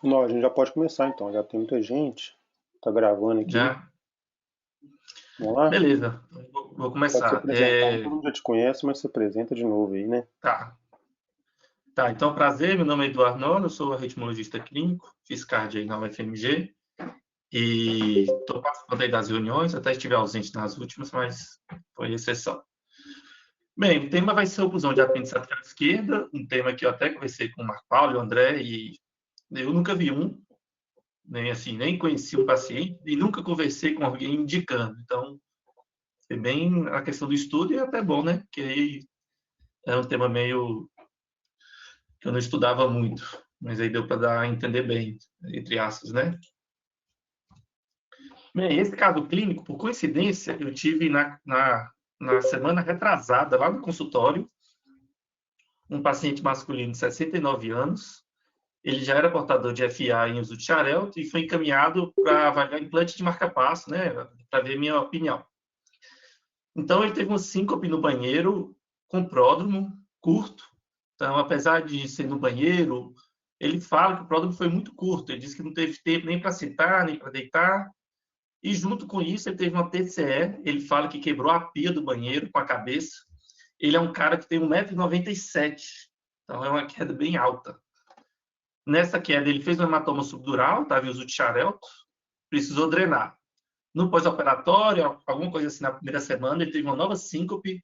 Não, a gente já pode começar então, já tem muita gente, tá gravando aqui. Já? Vamos lá? Beleza, vou Pode se começar. apresentar, todo mundo já te conhece, mas se apresenta de novo aí, né? Tá, tá. Então, prazer, meu nome é Eduardo Nono, eu sou arritmologista clínico, fiz cardio aí na UFMG e estou participando aí das reuniões, até estive ausente nas últimas, mas foi exceção. Bem, o tema vai ser oclusão de apêndice atrial esquerda, um tema que eu até conversei com o Marco Paulo e o André, e eu nunca vi um, nem assim, nem conheci um paciente, e nunca conversei com alguém indicando. Então, é bem a questão do estudo e é até bom, né? Porque aí é um tema meio que eu não estudava muito, mas aí deu para dar a entender bem, entre aspas, né? Bem, esse caso clínico, por coincidência, eu tive na semana retrasada, lá no consultório, um paciente masculino de 69 anos, ele já era portador de FA em uso de Xarelto e foi encaminhado para avaliar implante de marca-passo, né, para ver minha opinião. Então, ele teve um síncope no banheiro, com pródromo, curto. Então, apesar de ser no banheiro, ele fala que o pródromo foi muito curto. Ele disse que não teve tempo nem para sentar, nem para deitar. E, junto com isso, ele teve uma TCE. Ele fala que quebrou a pia do banheiro com a cabeça. Ele é um cara que tem 1,97 m. Então, é uma queda bem alta. Nessa queda, ele fez um hematoma subdural, estava em uso de Xarelto, precisou drenar. No pós-operatório, alguma coisa assim, na primeira semana, ele teve uma nova síncope,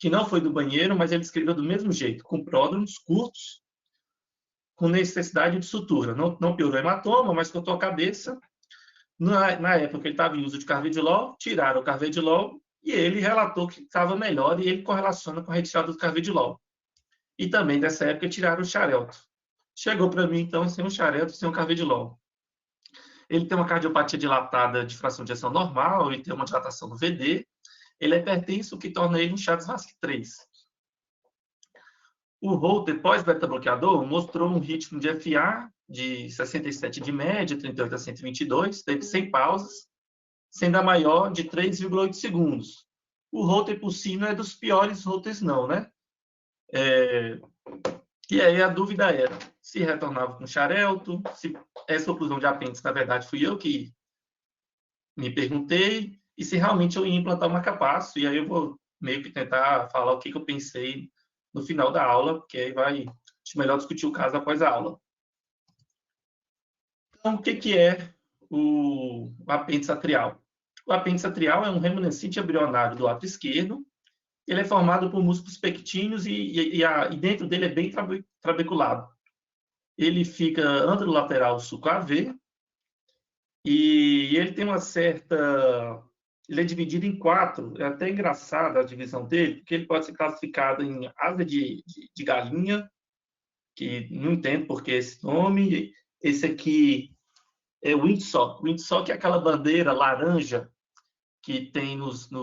que não foi do banheiro, mas ele escreveu do mesmo jeito, com pródromos curtos, com necessidade de sutura. Não piorou o hematoma, mas cortou a cabeça. Na época, ele estava em uso de carvedilol, tiraram o carvedilol e ele relatou que estava melhor e ele correlaciona com a retirada do carvedilol. E também, nessa época, tiraram o xarelto. Chegou para mim, então, sem um xarelto, sem um carvedilol. Ele tem uma cardiopatia dilatada de fração de ejeção normal, ele tem uma dilatação no VD, ele é hipertenso, o que torna ele um Chagas-Vasque-3. O Holter, pós-beta-bloqueador, mostrou um ritmo de FA de 67 de média, 38 a 122, teve 100 pausas, sendo a maior de 3,8 segundos. O Holter por si não é dos piores Holters não, né? E aí a dúvida era se retornava com Xarelto, se essa oclusão de apêndice, na verdade, fui eu que me perguntei, e se realmente eu ia implantar o marca-passo, e aí eu vou meio que tentar falar o que eu pensei no final da aula, porque aí vai acho melhor discutir o caso após a aula. Então, o que é o apêndice atrial? O apêndice atrial é um remanescente embrionário do ato esquerdo. Ele é formado por músculos pectíneos e dentro dele é bem trabeculado. Ele fica anterolateral sulco AV e ele tem uma certa... Ele é dividido em 4. É até engraçada a divisão dele, porque ele pode ser classificado em asa de galinha, que não entendo por que esse nome. Esse aqui é o windsock. O windsock é aquela bandeira laranja que tem nos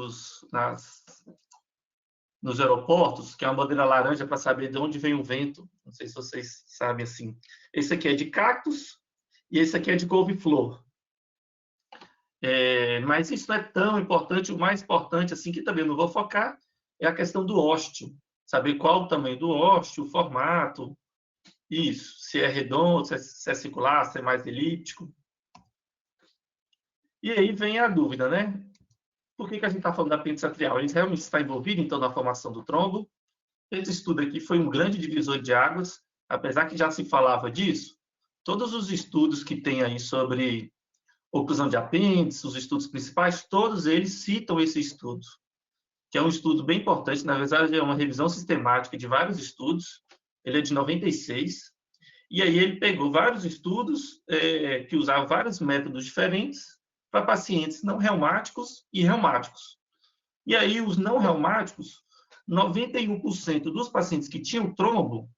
aeroportos, que é uma bandeira laranja para saber de onde vem o vento. Não sei se vocês sabem assim. Esse aqui é de cactus e esse aqui é de couve-flor. Mas isso não é tão importante. O mais importante, assim, que também não vou focar, é a questão do ósteo. Saber qual o tamanho do ósteo, o formato, isso. Se é redondo, se é circular, se é mais elíptico. E aí vem a dúvida, né? Por que a gente está falando da apêndice atrial? Ele realmente está envolvido, então, na formação do trombo. Esse estudo aqui foi um grande divisor de águas, apesar que já se falava disso. Todos os estudos que tem aí sobre oclusão de apêndice, os estudos principais, todos eles citam esse estudo, que é um estudo bem importante, na verdade é uma revisão sistemática de vários estudos, ele é de 96, e aí ele pegou vários estudos que usavam vários métodos diferentes para pacientes não reumáticos e reumáticos. E aí os não reumáticos, 91% dos pacientes que tinham trombo,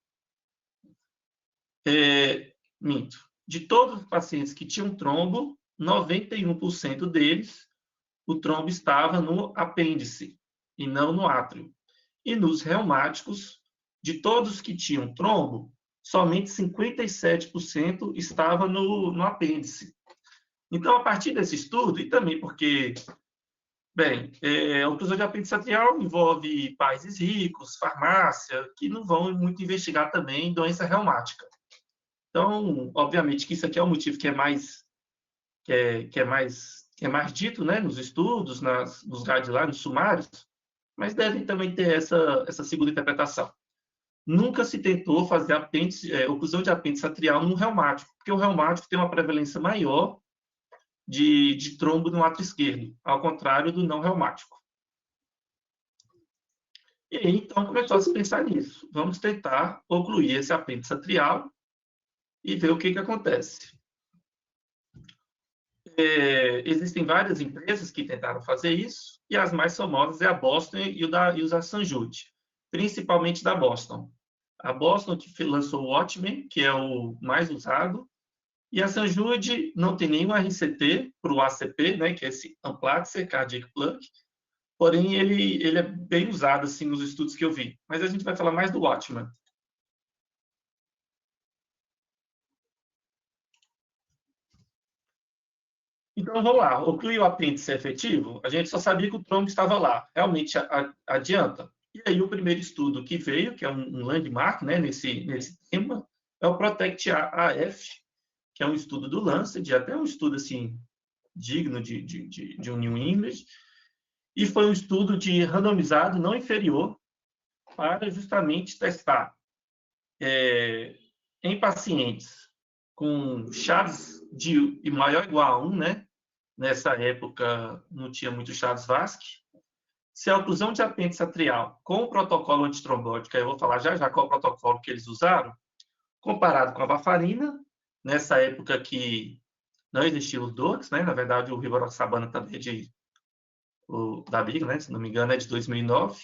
minto, de todos os pacientes que tinham trombo, 91% deles, o trombo estava no apêndice e não no átrio. E nos reumáticos, de todos que tinham trombo, somente 57% estava no apêndice. Então, a partir desse estudo, e também porque, bem, a oclusão de apêndice atrial envolve países ricos, farmácia, que não vão muito investigar também doença reumática. Então, obviamente que isso aqui é um motivo que é mais dito, né, nos estudos, nos guidelines, nos sumários, mas devem também ter essa segunda interpretação. Nunca se tentou fazer oclusão de apêndice atrial no reumático, porque o reumático tem uma prevalência maior de trombo no átrio esquerdo, ao contrário do não reumático. E aí, então, começou a se pensar nisso. Vamos tentar ocluir esse apêndice atrial e ver o que acontece. Existem várias empresas que tentaram fazer isso, e as mais famosas é a Boston e a St. Jude, principalmente da Boston. A Boston que lançou o Watchman, que é o mais usado, e a St. Jude não tem nenhum RCT para o ACP, né, que é esse Amplaxer Cardiac Plug, porém ele é bem usado assim, nos estudos que eu vi. Mas a gente vai falar mais do Watchman. Então, vamos lá. Ocluir o apêndice efetivo, a gente só sabia que o trombo estava lá. Realmente adianta. E aí, o primeiro estudo que veio, que é um landmark, né, nesse tema, é o PROTECT-AF, que é um estudo do Lancet, até um estudo assim, digno de um New England, e foi um estudo de randomizado não inferior para justamente testar em pacientes com chaves de maior ou igual a 1, né? Nessa época não tinha muito chaves VASC. Se a oclusão de apêndice atrial com o protocolo antitrombótico, eu vou falar já qual é o protocolo que eles usaram, comparado com a varfarina, nessa época que não existiam os DOACs, né? Na verdade, o rivaroxabana também é da Big, né? Se não me engano, é de 2009.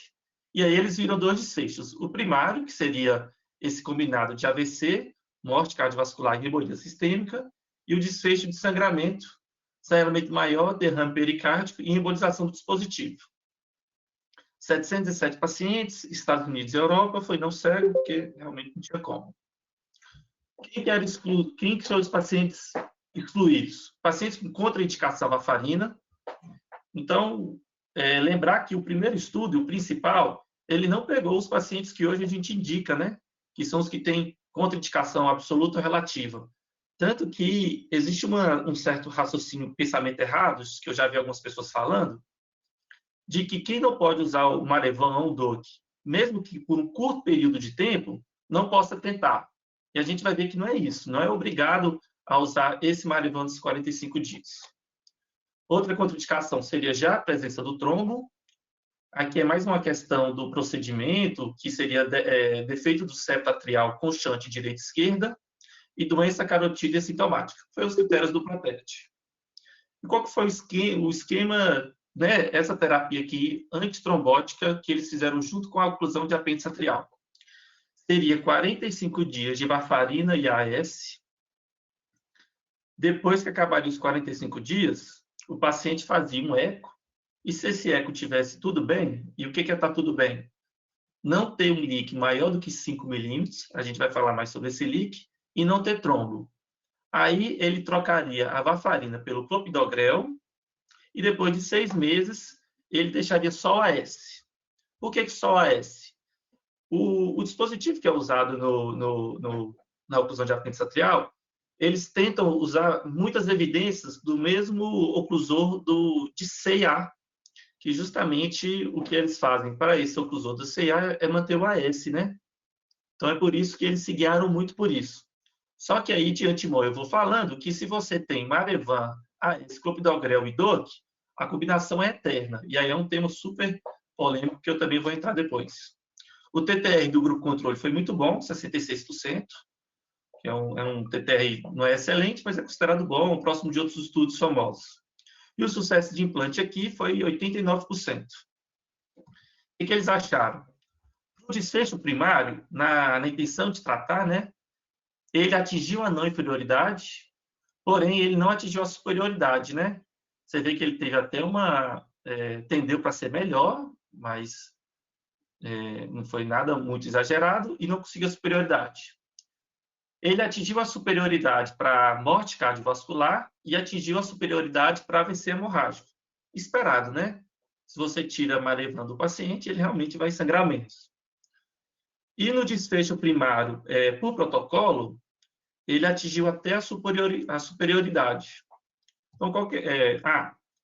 E aí eles viram dois desfechos. O primário, que seria esse combinado de AVC, morte cardiovascular e embolia sistêmica, e o desfecho de sangramento maior, derrame pericárdico e embolização do dispositivo. 707 pacientes, Estados Unidos e Europa, foi não cego, porque realmente não tinha como. Quem são os pacientes excluídos? Pacientes com contraindicação à varfarina. Então, lembrar que o primeiro estudo, o principal, ele não pegou os pacientes que hoje a gente indica, né? Que são os que têm contraindicação absoluta ou relativa. Tanto que existe um certo raciocínio, pensamento errado, que eu já vi algumas pessoas falando, de que quem não pode usar o Marevan ou o DOAC, mesmo que por um curto período de tempo, não possa tentar. E a gente vai ver que não é isso, não é obrigado a usar esse Marevan dos 45 dias. Outra contraindicação seria já a presença do trombo. Aqui é mais uma questão do procedimento, que seria defeito do septo atrial constante direita e esquerda, e doença carotídea sintomática. Foi os critérios do PROTECT. E qual que foi o esquema, né, essa terapia aqui, antitrombótica, que eles fizeram junto com a oclusão de apêndice atrial? Seria 45 dias de varfarina e AS. Depois que acabaria os 45 dias, o paciente fazia um eco, e se esse eco tivesse tudo bem, e o que é estar tudo bem? Não ter um leak maior do que 5 milímetros, a gente vai falar mais sobre esse leak, e não ter trombo. Aí ele trocaria a varfarina pelo clopidogrel e depois de 6 meses ele deixaria só o AS. Por que só o AS? O dispositivo que é usado na oclusão de apêndice atrial, eles tentam usar muitas evidências do mesmo oclusor de CIA, que justamente o que eles fazem para esse oclusor do CIA é manter o AS, né? Então é por isso que eles se guiaram muito por isso. Só que aí, de antemão, eu vou falando que se você tem Marevan, AS, clopidogrel e DOAC, a combinação é eterna. E aí é um tema super polêmico que eu também vou entrar depois. O TTR do grupo controle foi muito bom, 66%, que é um TTR, não é excelente, mas é considerado bom, próximo de outros estudos famosos. E o sucesso de implante aqui foi 89%. O que eles acharam? O desfecho primário, na intenção de tratar, né, ele atingiu a não inferioridade, porém ele não atingiu a superioridade, né? Você vê que ele teve até tendeu para ser melhor, mas não foi nada muito exagerado e não conseguiu a superioridade. Ele atingiu a superioridade para morte cardiovascular e atingiu a superioridade para AVC hemorrágico. Esperado, né? Se você tira a Marevan do paciente, ele realmente vai sangrar menos. E no desfecho primário, por protocolo, ele atingiu até a superioridade. Então,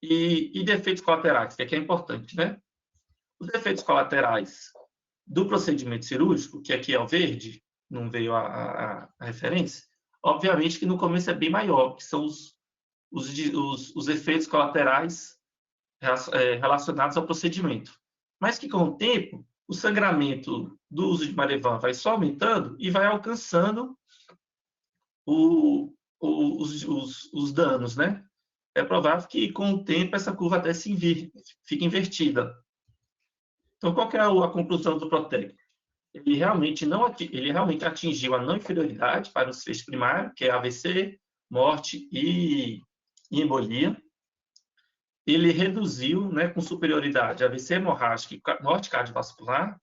e defeitos colaterais, que aqui é importante, né? Os defeitos colaterais do procedimento cirúrgico, que aqui é o verde, não veio a referência, obviamente que no começo é bem maior, que são os efeitos colaterais relacionados ao procedimento. Mas que, com o tempo, o sangramento do uso de Marevan vai só aumentando e vai alcançando os danos, né? É provável que, com o tempo, essa curva até fique invertida. Então, qual que é a conclusão do Protect? Ele realmente atingiu a não inferioridade para o desfecho primário, que é AVC, morte e embolia. Ele reduziu, né, com superioridade, AVC hemorrágico e morte cardiovascular.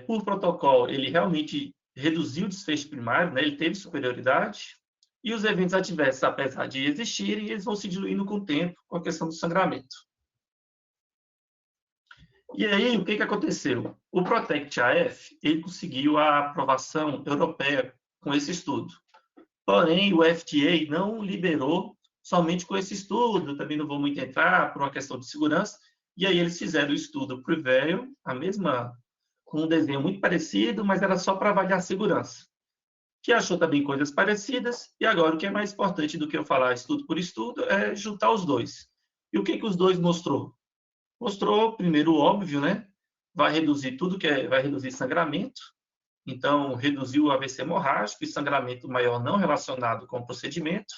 Por protocolo, ele realmente reduziu o desfecho primário, né, ele teve superioridade. E os eventos adversos, apesar de existirem, eles vão se diluindo com o tempo, com a questão do sangramento. E aí, o que aconteceu? O Protect-AF, ele conseguiu a aprovação europeia com esse estudo. Porém, o FDA não liberou somente com esse estudo, também não vou muito entrar por uma questão de segurança, e aí eles fizeram o estudo Prevail, com um desenho muito parecido, mas era só para avaliar a segurança. Que achou também coisas parecidas, e agora o que é mais importante do que eu falar estudo por estudo é juntar os dois. E o que os dois mostrou? Mostrou, primeiro, o óbvio, né? Vai reduzir vai reduzir sangramento, então reduziu o AVC hemorrágico e sangramento maior não relacionado com o procedimento.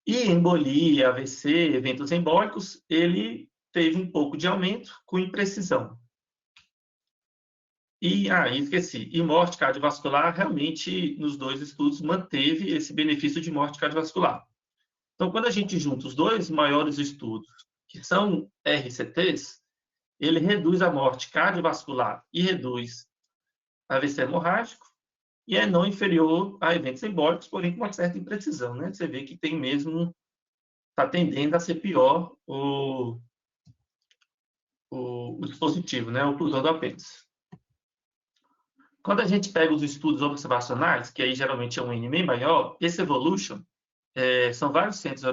E embolia, AVC, eventos embólicos, ele teve um pouco de aumento com imprecisão. Esqueci. E morte cardiovascular, realmente, nos dois estudos, manteve esse benefício de morte cardiovascular. Então, quando a gente junta os dois maiores estudos, que são RCTs, ele reduz a morte cardiovascular e reduz AVC hemorrágico, e é não inferior a eventos embólicos, porém com uma certa imprecisão, né? Você vê que tem mesmo, está tendendo a ser pior o dispositivo, né? O oclusão do apêndice. Quando a gente pega os estudos observacionais, que aí geralmente é um N bem maior, esse Evolution, são vários centros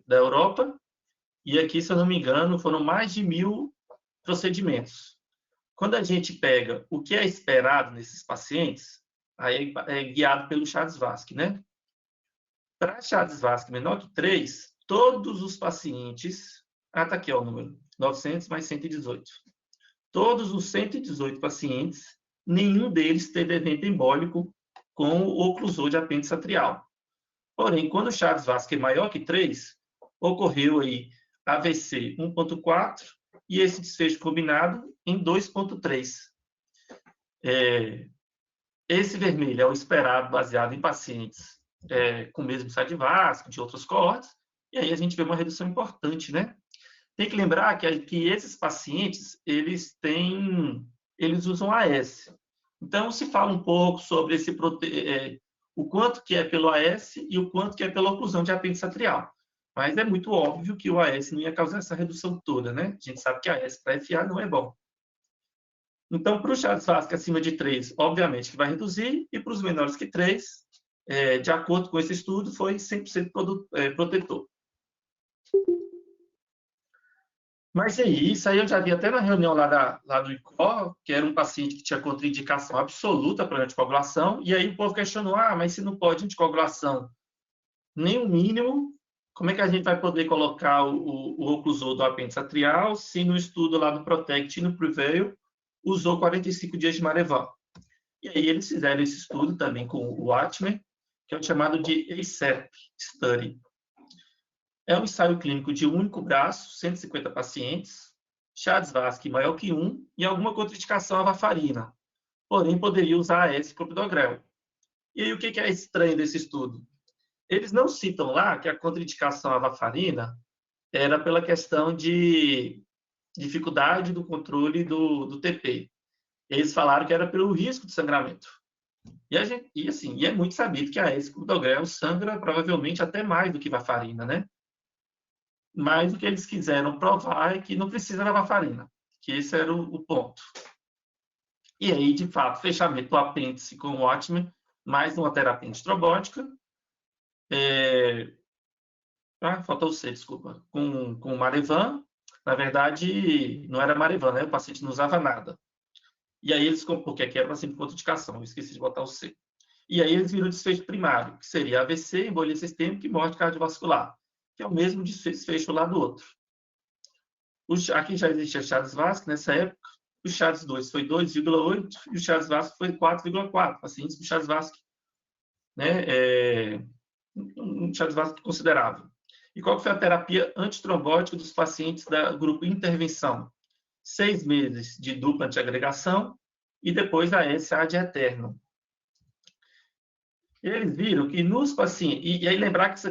da Europa, e aqui, se eu não me engano, foram mais de 1.000 procedimentos. Quando a gente pega o que é esperado nesses pacientes, aí é guiado pelo Chades-Vasque, né? Para Chades-Vasque menor que 3, todos os pacientes... tá aqui, ó, o número. 900 mais 118. Todos os 118 pacientes, nenhum deles teve evento embólico com o oclusor de apêndice atrial. Porém, quando o Chades-Vasque é maior que 3, ocorreu aí AVC 1.4 e esse desfecho combinado em 2.3. Esse vermelho é o esperado baseado em pacientes com o mesmo Chades-Vasque, de outras coortes, e aí a gente vê uma redução importante, né? Tem que lembrar que esses pacientes, eles usam AS. Então, se fala um pouco sobre o quanto que é pelo AS e o quanto que é pela oclusão de apêndice atrial. Mas é muito óbvio que o AS não ia causar essa redução toda, né? A gente sabe que AS para FA não é bom. Então, para o Chades-Vasque acima de 3, obviamente que vai reduzir, e para os menores que 3, de acordo com esse estudo, foi 100% protetor. Mas isso aí eu já vi até na reunião lá do ICO, que era um paciente que tinha contraindicação absoluta para anticoagulação, e aí o povo questionou, mas se não pode anticoagulação nem o mínimo, como é que a gente vai poder colocar o oclusor do apêndice atrial se no estudo lá do Protect e no Prevail usou 45 dias de Marevan? E aí eles fizeram esse estudo também com o Atmer, que é o chamado de ACEP Study. É um ensaio clínico de um único braço, 150 pacientes, Chades-Vasque maior que 1 e alguma contraindicação à varfarina. Porém, poderia usar AS clopidogrel. E aí, o que é estranho desse estudo? Eles não citam lá que a contraindicação à varfarina era pela questão de dificuldade do controle do TP. Eles falaram que era pelo risco de sangramento. E é muito sabido que a AS clopidogrel sangra provavelmente até mais do que varfarina, né? Mas o que eles quiseram provar é que não precisa da varfarina, que esse era o ponto. E aí, de fato, fechamento do apêndice com o Watchman, mais uma terapia antitrombótica. Faltou o C, desculpa. Com o Marevan. Na verdade, não era Marevan, né? O paciente não usava nada. E aí eles, porque aqui era paciente com contraindicação, eu esqueci de botar o C. E aí eles viram o desfecho primário, que seria AVC, embolia sistêmica e morte cardiovascular, que é o mesmo desfecho lá do outro. Aqui já existia Chagas-Vasque nessa época. O Chagas-2 foi 2,8 e o Chagas-Vasque foi 4,4. Pacientes com Chagas-Vasque, né? Um Chagas-Vasque considerável. E qual foi a terapia antitrombótica dos pacientes do grupo intervenção? 6 meses de dupla antiagregação e depois a SA de eterno. Eles viram que nos pacientes... E aí lembrar que...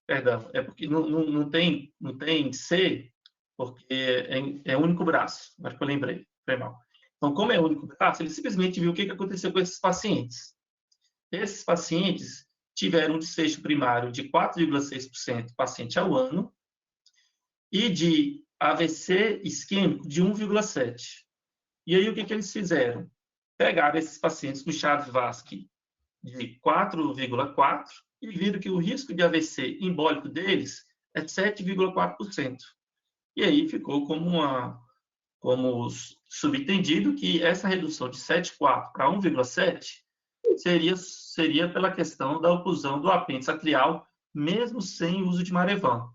perdão, é porque não tem C, porque é único braço. Acho que eu lembrei, foi mal. Então, como é único braço, ele simplesmente viu o que aconteceu com esses pacientes. Esses pacientes tiveram um desfecho primário de 4,6% paciente ao ano e de AVC isquêmico de 1,7%. E aí, o que eles fizeram? Pegaram esses pacientes com Chagas-Vasque de 4,4% e viram que o risco de AVC embólico deles é de 7,4%. E aí ficou como subentendido que essa redução de 7,4 para 1,7 seria pela questão da oclusão do apêndice atrial, mesmo sem uso de Marevan.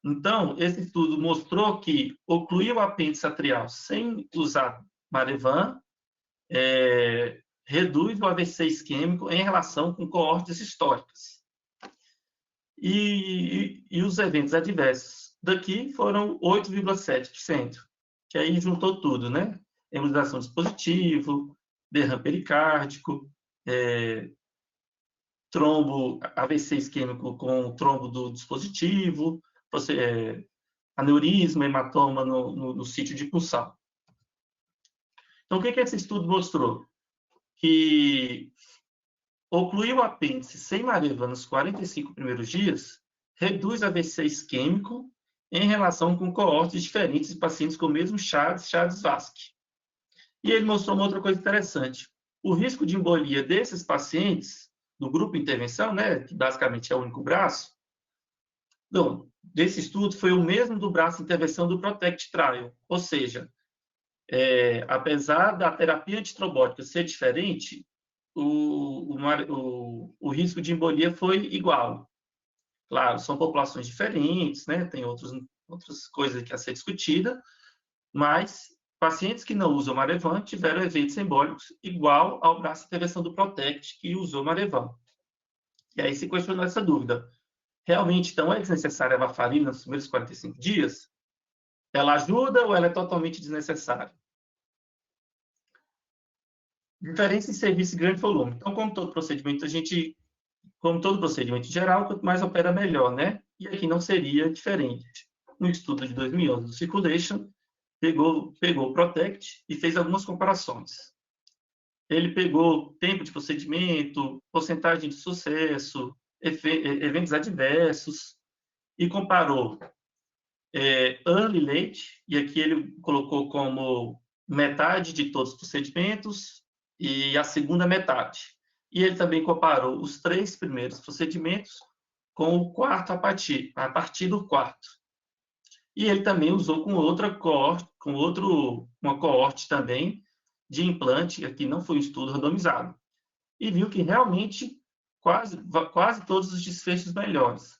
Então, esse estudo mostrou que ocluir o apêndice atrial sem usar Marevan reduz o AVC isquêmico em relação com coortes históricas. E os eventos adversos daqui foram 8,7%, que aí juntou tudo, né? Embolização do dispositivo, derrame pericárdico, trombo, AVC isquêmico com trombo do dispositivo, aneurisma, hematoma no sítio de punção. Então, o que esse estudo mostrou? Que ocluir o apêndice sem Marevan nos 45 primeiros dias reduz AVC isquêmico em relação com coortes diferentes de pacientes com o mesmo Chagas-Vasque. E ele mostrou uma outra coisa interessante. O risco de embolia desses pacientes, do grupo intervenção, né, que basicamente é o único braço, desse estudo foi o mesmo do braço de intervenção do PROTECT Trial. Ou seja, apesar da terapia antitrombótica ser diferente, o risco de embolia foi igual. Claro, são populações diferentes, né? Tem outras coisas que a ser discutida, mas pacientes que não usam Marevan tiveram eventos embólicos igual ao braço de intervenção do PROTECT que usou Marevan. E aí se questionou essa dúvida. Realmente, então, é desnecessária a varfarina nos primeiros 45 dias? Ela ajuda ou ela é totalmente desnecessária? Diferença em serviço e grande volume. Então, como todo procedimento em geral, quanto mais opera, melhor, né? E aqui não seria diferente. No estudo de 2011 do Circulation, pegou o PROTECT e fez algumas comparações. Ele pegou tempo de procedimento, porcentagem de sucesso, eventos adversos, e comparou early late, e aqui ele colocou como metade de todos os procedimentos e a segunda metade. E ele também comparou os 3 primeiros procedimentos com o quarto a partir do quarto. E ele também usou com uma coorte também de implante, aqui não foi um estudo randomizado. E viu que realmente quase todos os desfechos melhores.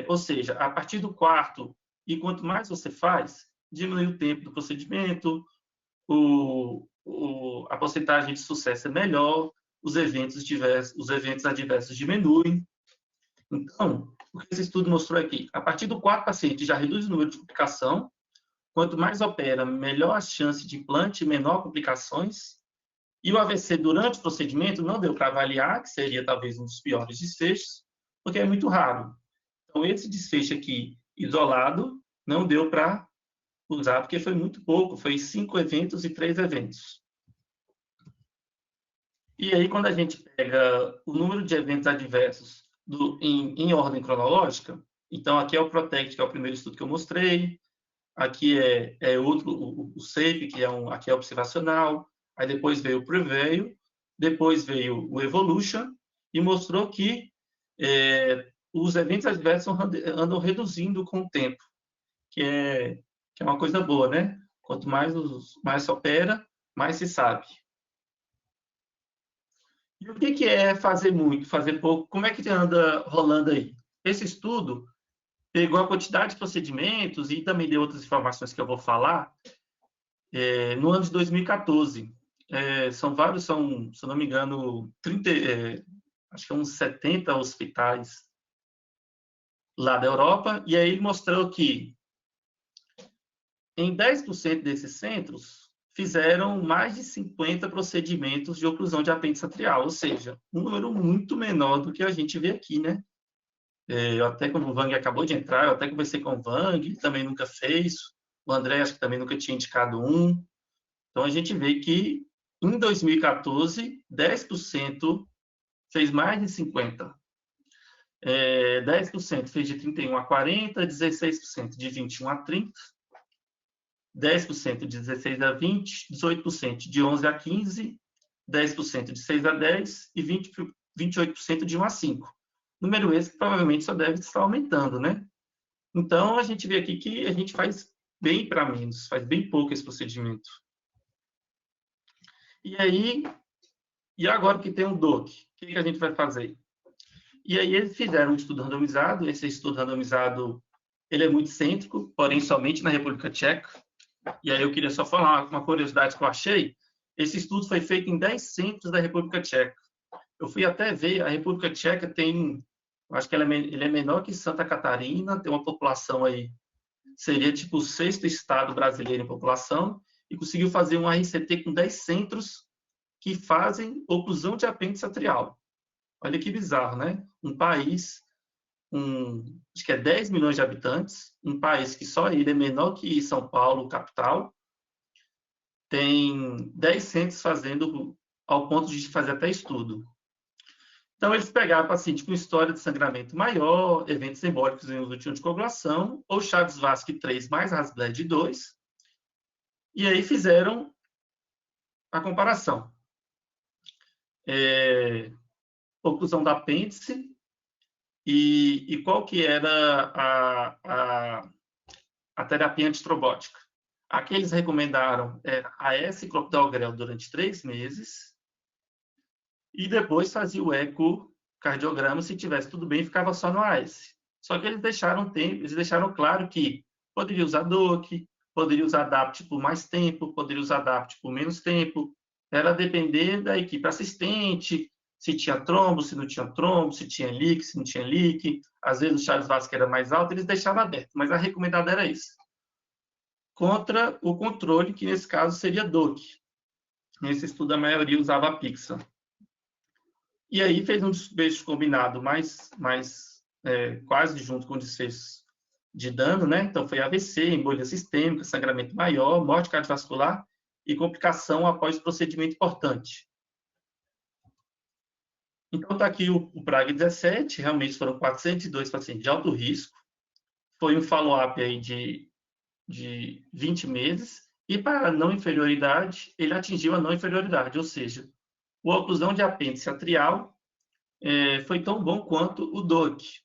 Ou seja, a partir do quarto, e quanto mais você faz, diminui o tempo do procedimento, a porcentagem de sucesso é melhor, os eventos adversos diminuem. Então, o que esse estudo mostrou aqui? A partir do quarto paciente já reduz o número de complicação, quanto mais opera, melhor a chance de implante, menor complicações, e o AVC durante o procedimento não deu para avaliar, que seria talvez um dos piores desfechos, porque é muito raro. Então, esse desfecho aqui, isolado, não deu para usar, porque foi muito pouco, foi 5 eventos e 3 eventos. E aí, quando a gente pega o número de eventos adversos em ordem cronológica, então aqui é o PROTECT, que é o primeiro estudo que eu mostrei, Aqui é outro, o SAFE, que aqui é observacional. Aí depois veio o Prevail, depois veio o Evolution, e mostrou que os eventos adversos andam reduzindo com o tempo, que é uma coisa boa, né? Quanto mais se opera, mais se sabe. E o que é fazer muito, fazer pouco? Como é que anda rolando aí? Esse estudo pegou a quantidade de procedimentos e também deu outras informações que eu vou falar no ano de 2014. São vários, se eu não me engano, 30, acho que uns 70 hospitais lá da Europa, e aí ele mostrou que em 10% desses centros fizeram mais de 50 procedimentos de oclusão de apêndice atrial, ou seja, um número muito menor do que a gente vê aqui, né? Eu até, como o Vang acabou de entrar, eu até conversei com o Vang, ele também nunca fez, o André acho que também nunca tinha indicado um. Então, a gente vê que em 2014, 10% fez mais de 50. 10% fez de 31 a 40, 16% de 21 a 30, 10% de 16 a 20, 18% de 11 a 15, 10% de 6 a 10 e 28% de 1 a 5. Número esse que provavelmente só deve estar aumentando, né? Então, a gente vê aqui que a gente faz bem para menos, faz bem pouco esse procedimento. E agora que tem o DOC, o que a gente vai fazer? E aí eles fizeram um estudo randomizado, esse estudo randomizado ele é muito cêntrico, porém somente na República Tcheca. E aí eu queria só falar uma curiosidade que eu achei. Esse estudo foi feito em 10 centros da República Tcheca. Eu fui até ver, a República Tcheca tem, acho que ele é menor que Santa Catarina, tem uma população aí, seria tipo o 6º estado brasileiro em população, e conseguiu fazer um RCT com 10 centros que fazem oclusão de apêndice atrial. Olha que bizarro, né? Um país, acho que é 10 milhões de habitantes, um país que só ele é menor que São Paulo, capital, tem 10 centros fazendo ao ponto de fazer até estudo. Então, eles pegaram paciente com história de sangramento maior, eventos embólicos em uso de anticoagulação, ou Chagas-Vasque 3 mais Rasbled 2, e aí fizeram a comparação. Oclusão do apêndice, e qual que era a terapia antitrobótica. Aqui eles recomendaram AS e clopidogrel durante 3 meses, e depois fazia o ecocardiograma, se tivesse tudo bem, ficava só no AS. Só que eles deixaram claro que poderia usar DOAC, poderia usar DAPT por mais tempo, poderia usar DAPT por menos tempo, era depender da equipe assistente, se tinha trombo, se não tinha trombo, se tinha leak, se não tinha leak. Às vezes o Chagas-Vasque era mais alto, eles deixavam aberto, mas a recomendada era isso. Contra o controle, que nesse caso seria DOAC. Nesse estudo, a maioria usava a Pixa. E aí fez um desfecho combinado quase junto com o desfecho de dano, né? Então foi AVC, embolia sistêmica, sangramento maior, morte cardiovascular e complicação após procedimento importante. Então está aqui o PRAG 17, realmente foram 402 pacientes de alto risco, foi um follow-up aí de 20 meses, e para a não inferioridade, ele atingiu a não inferioridade, ou seja, a oclusão de apêndice atrial foi tão bom quanto o DOAC.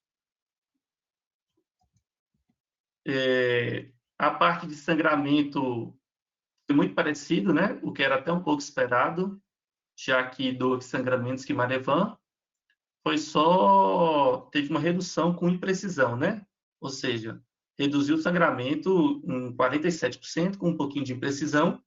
A parte de sangramento foi muito parecido, né? O que era até um pouco esperado, já que DOAC sangramentos que Marevan teve uma redução com imprecisão, né? Ou seja, reduziu o sangramento em 47%, com um pouquinho de imprecisão,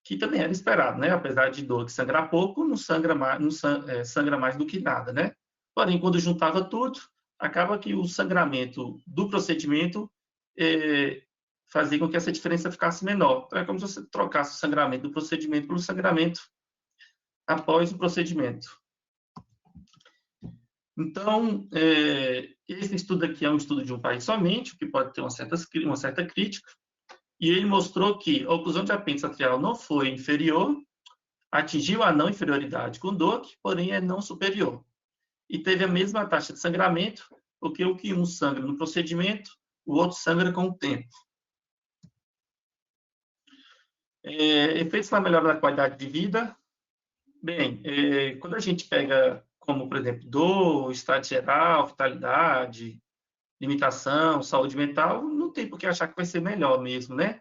que também era esperado, né? Apesar de DOAC sangrar pouco, não sangra mais do que nada, né? Porém, quando juntava tudo, acaba que o sangramento do procedimento fazia com que essa diferença ficasse menor. Então, é como se você trocasse o sangramento do procedimento pelo sangramento após o procedimento. Então, esse estudo aqui é um estudo de um país somente, o que pode ter uma certa crítica, e ele mostrou que a oclusão de apêndice atrial não foi inferior, atingiu a não inferioridade com DOAC, porém é não superior. E teve a mesma taxa de sangramento, porque o que um sangra no procedimento o outro sangra com o tempo. Efeitos na melhora da qualidade de vida. Bem, quando a gente pega como, por exemplo, dor, estado geral, vitalidade, limitação, saúde mental, não tem por que achar que vai ser melhor mesmo, né?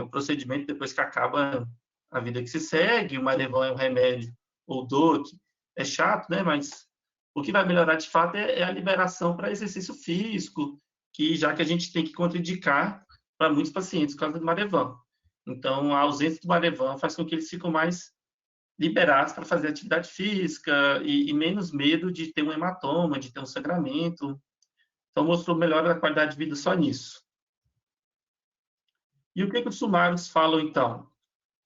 O procedimento, depois que acaba a vida que se segue, o Marevan é um remédio, ou dor, que é chato, né? Mas o que vai melhorar de fato é a liberação para exercício físico, que já que a gente tem que contraindicar para muitos pacientes por causa do Marevan. Então, a ausência do Marevan faz com que eles fiquem mais liberados para fazer atividade física e menos medo de ter um hematoma, de ter um sangramento. Então, mostrou melhora da qualidade de vida só nisso. E o que os sumários falam, então?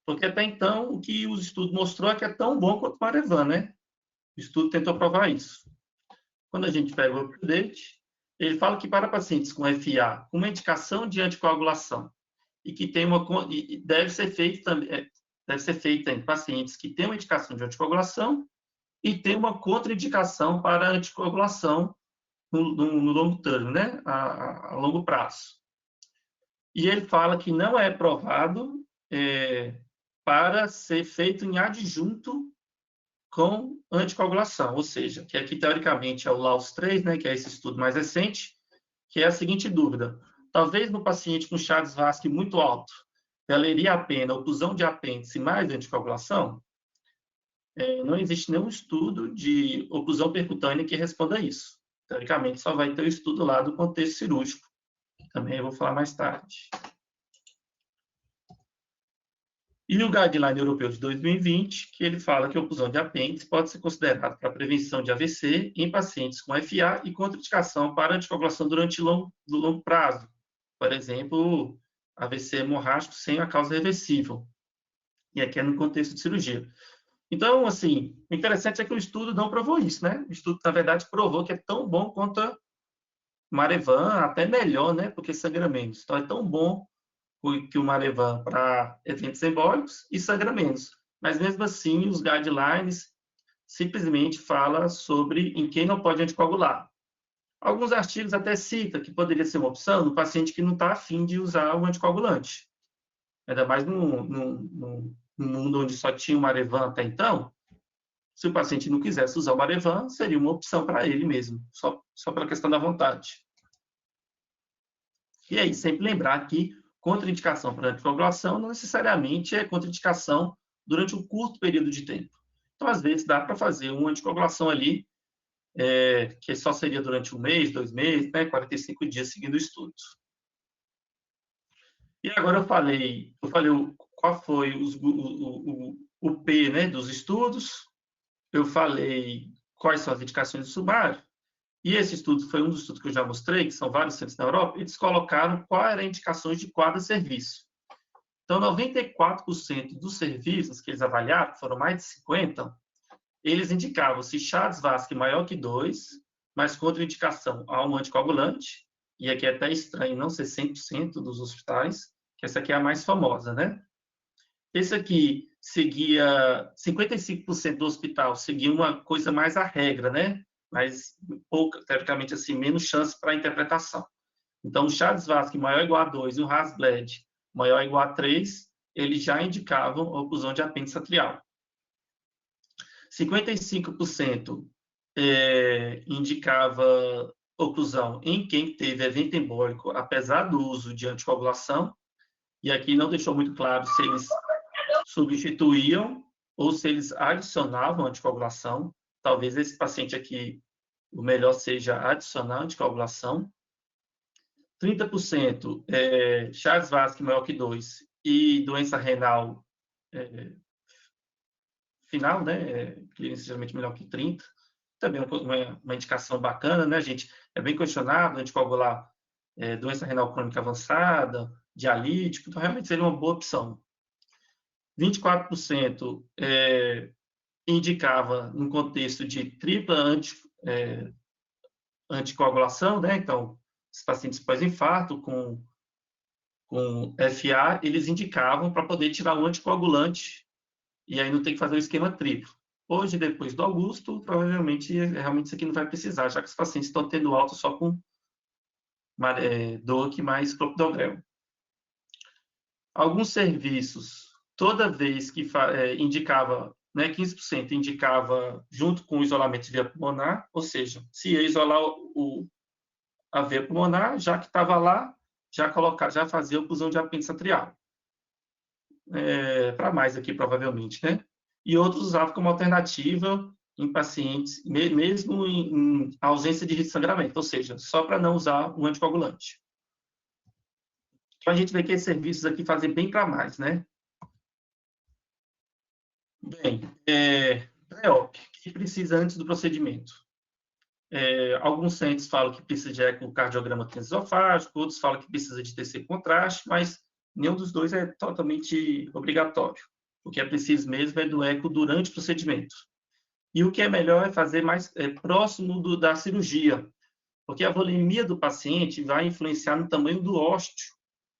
Porque até então, o que o estudo mostrou é que é tão bom quanto o Marevan, né? O estudo tentou provar isso. Quando a gente pega o update, ele fala que para pacientes com FA, com uma indicação de anticoagulação, e que tem deve ser feita em pacientes que têm uma indicação de anticoagulação e tem uma contraindicação para anticoagulação no longo termo, né? A longo prazo. E ele fala que não é provado para ser feito em adjunto com anticoagulação, ou seja, que aqui teoricamente é o LAUS 3, né, que é esse estudo mais recente, que é a seguinte dúvida: talvez no paciente com Chagas-Vasque muito alto, valeria a pena oclusão de apêndice mais anticoagulação? Não existe nenhum estudo de oclusão percutânea que responda a isso. Teoricamente, só vai ter o estudo lá do contexto cirúrgico, que também eu vou falar mais tarde. E o Guideline Europeu de 2020, que ele fala que a oclusão de apêndice pode ser considerada para a prevenção de AVC em pacientes com FA e contraindicação para anticoagulação durante longo prazo. Por exemplo, AVC hemorrágico sem a causa reversível. E aqui é no contexto de cirurgia. Então, assim, o interessante é que o estudo não provou isso, né? O estudo, na verdade, provou que é tão bom quanto a Marevan, até melhor, né? Porque sangra menos. Então, é tão bom que o Marevan para eventos embólicos e sangra menos. Mas, mesmo assim, os guidelines simplesmente falam sobre em quem não pode anticoagular. Alguns artigos até citam que poderia ser uma opção no paciente que não está afim de usar o anticoagulante. Ainda mais num mundo onde só tinha o Marevan até então. Se o paciente não quisesse usar o Marevan, seria uma opção para ele mesmo, só pela questão da vontade. E aí, sempre lembrar que contraindicação para anticoagulação não necessariamente é contraindicação durante um curto período de tempo. Então, às vezes, dá para fazer uma anticoagulação ali, que só seria durante 1 mês, 2 meses, né, 45 dias seguindo o estudo. E agora eu falei qual foi o P, né, dos estudos, eu falei quais são as indicações do sumário, e esse estudo foi um dos estudos que eu já mostrei, que são vários centros na Europa, eles colocaram quais eram as indicações de cada serviço. Então, 94% dos serviços que eles avaliaram, foram mais de 50, eles indicavam se Chagas-Vasque maior que 2, mas contraindicação a um anticoagulante, e aqui é até estranho não ser 100% dos hospitais, que essa aqui é a mais famosa, né? Esse aqui seguia, 55% do hospital seguia uma coisa mais a regra, né? Mas pouca, teoricamente assim, menos chance para interpretação. Então, o Chagas-Vasque maior ou igual a 2 e o Hasbled maior ou igual a 3, eles já indicavam a oclusão de apêndice atrial. 55% indicava oclusão em quem teve evento embólico, apesar do uso de anticoagulação, e aqui não deixou muito claro se eles substituíam ou se eles adicionavam anticoagulação. Talvez esse paciente aqui, o melhor seja adicionar anticoagulação. 30% Chagas-Vasque maior que 2 e doença renal final, né? Clinicamente melhor que 30. Também uma indicação bacana, né, gente? É bem questionado anticoagular doença renal crônica avançada, dialítico, então realmente seria uma boa opção. 24% indicava no contexto de tripla anticoagulação, né? Então, os pacientes pós-infarto com FA, eles indicavam para poder tirar o anticoagulante e aí não tem que fazer o esquema triplo. Hoje, depois do Augusto, provavelmente, realmente isso aqui não vai precisar, já que os pacientes estão tendo alta só com DOAC mais clopidogrel. Alguns serviços, toda vez que indicava, né, 15% indicava junto com o isolamento de veia pulmonar, ou seja, se ia isolar a veia pulmonar, já que estava lá, já fazia oclusão de apêndice atrial. Para mais aqui, provavelmente, né? E outros usavam como alternativa em pacientes, mesmo em ausência de risco de sangramento, ou seja, só para não usar o anticoagulante. Então, a gente vê que esses serviços aqui fazem bem para mais, né? Bem, pré-op, o que precisa antes do procedimento? Alguns centros falam que precisa de ecocardiograma transesofágico, outros falam que precisa de TC contraste, mas nenhum dos dois é totalmente obrigatório. O que é preciso mesmo é do eco durante o procedimento. E o que é melhor é fazer mais próximo da cirurgia, porque a volemia do paciente vai influenciar no tamanho do ósteo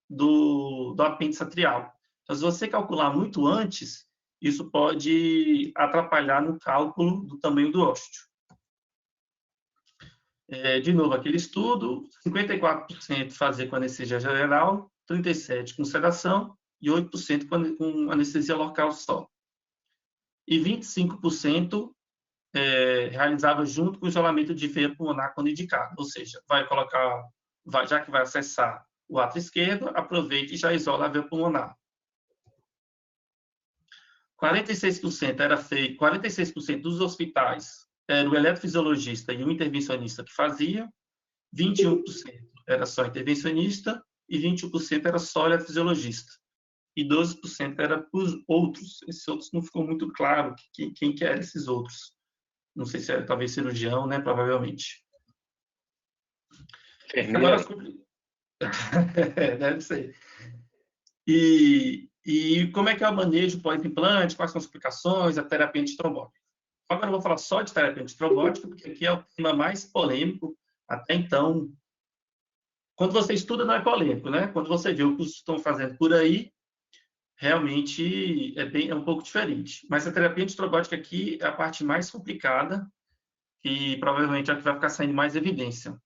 do apêndice atrial. Então, se você calcular muito antes, isso pode atrapalhar no cálculo do tamanho do ósteo. De novo, aquele estudo, 54% fazer com anestesia geral, 37% com sedação e 8% com anestesia local só. E 25% realizava junto com o isolamento de veia pulmonar quando indicado, ou seja, já que vai acessar o átrio esquerdo, aproveite e já isola a veia pulmonar. 46% dos hospitais era o eletrofisiologista e o intervencionista que fazia, 21% era só intervencionista e 21% era só eletrofisiologista. E 12% era os outros. Esses outros não ficou muito claro quem que eram esses outros. Não sei se era talvez cirurgião, né? Provavelmente. Enfermeira. Deve ser. E como é que é o manejo pós-implante, quais são as explicações, a terapia antitrombótica. Agora eu vou falar só de terapia antitrombótica, porque aqui é o tema mais polêmico até então. Quando você estuda, não é polêmico, né? Quando você vê o que estão fazendo por aí, realmente é um pouco diferente. Mas a terapia antitrombótica aqui é a parte mais complicada e provavelmente é a que vai ficar saindo mais evidência.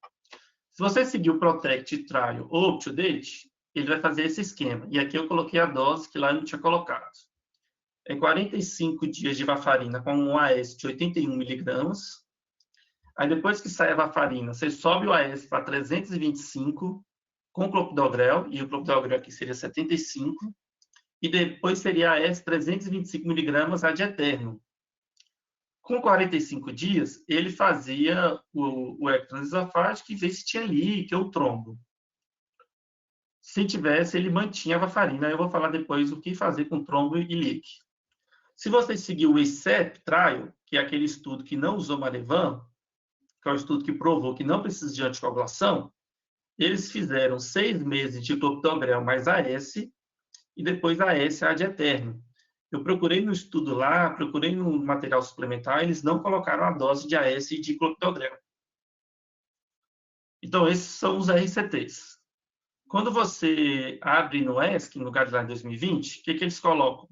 Se você seguir o Protect Trial ou UpToDate, ele vai fazer esse esquema. E aqui eu coloquei a dose que lá eu não tinha colocado. 45 dias de varfarina com um AS de 81 miligramas. Aí depois que sai a varfarina, você sobe o AS para 325 com clopidogrel, e o clopidogrel aqui seria 75, e depois seria AS 325 miligramas ad eterno. Com 45 dias, ele fazia o eco transesofágico e vê se tinha líquido ou trombo. Se tivesse, ele mantinha a varfarina. Eu vou falar depois o que fazer com trombo e líquido. Se você seguir o ECEP Trial, que é aquele estudo que não usou Marevan, que é o estudo que provou que não precisa de anticoagulação, eles fizeram 6 meses de clopidogrel mais AS e depois AS ad eterno. Eu procurei no estudo lá, procurei no material suplementar, eles não colocaram a dose de AS e de clopidogrel. Então, esses são os RCTs. Quando você abre no ESC, no Guideline 2020, o que eles colocam?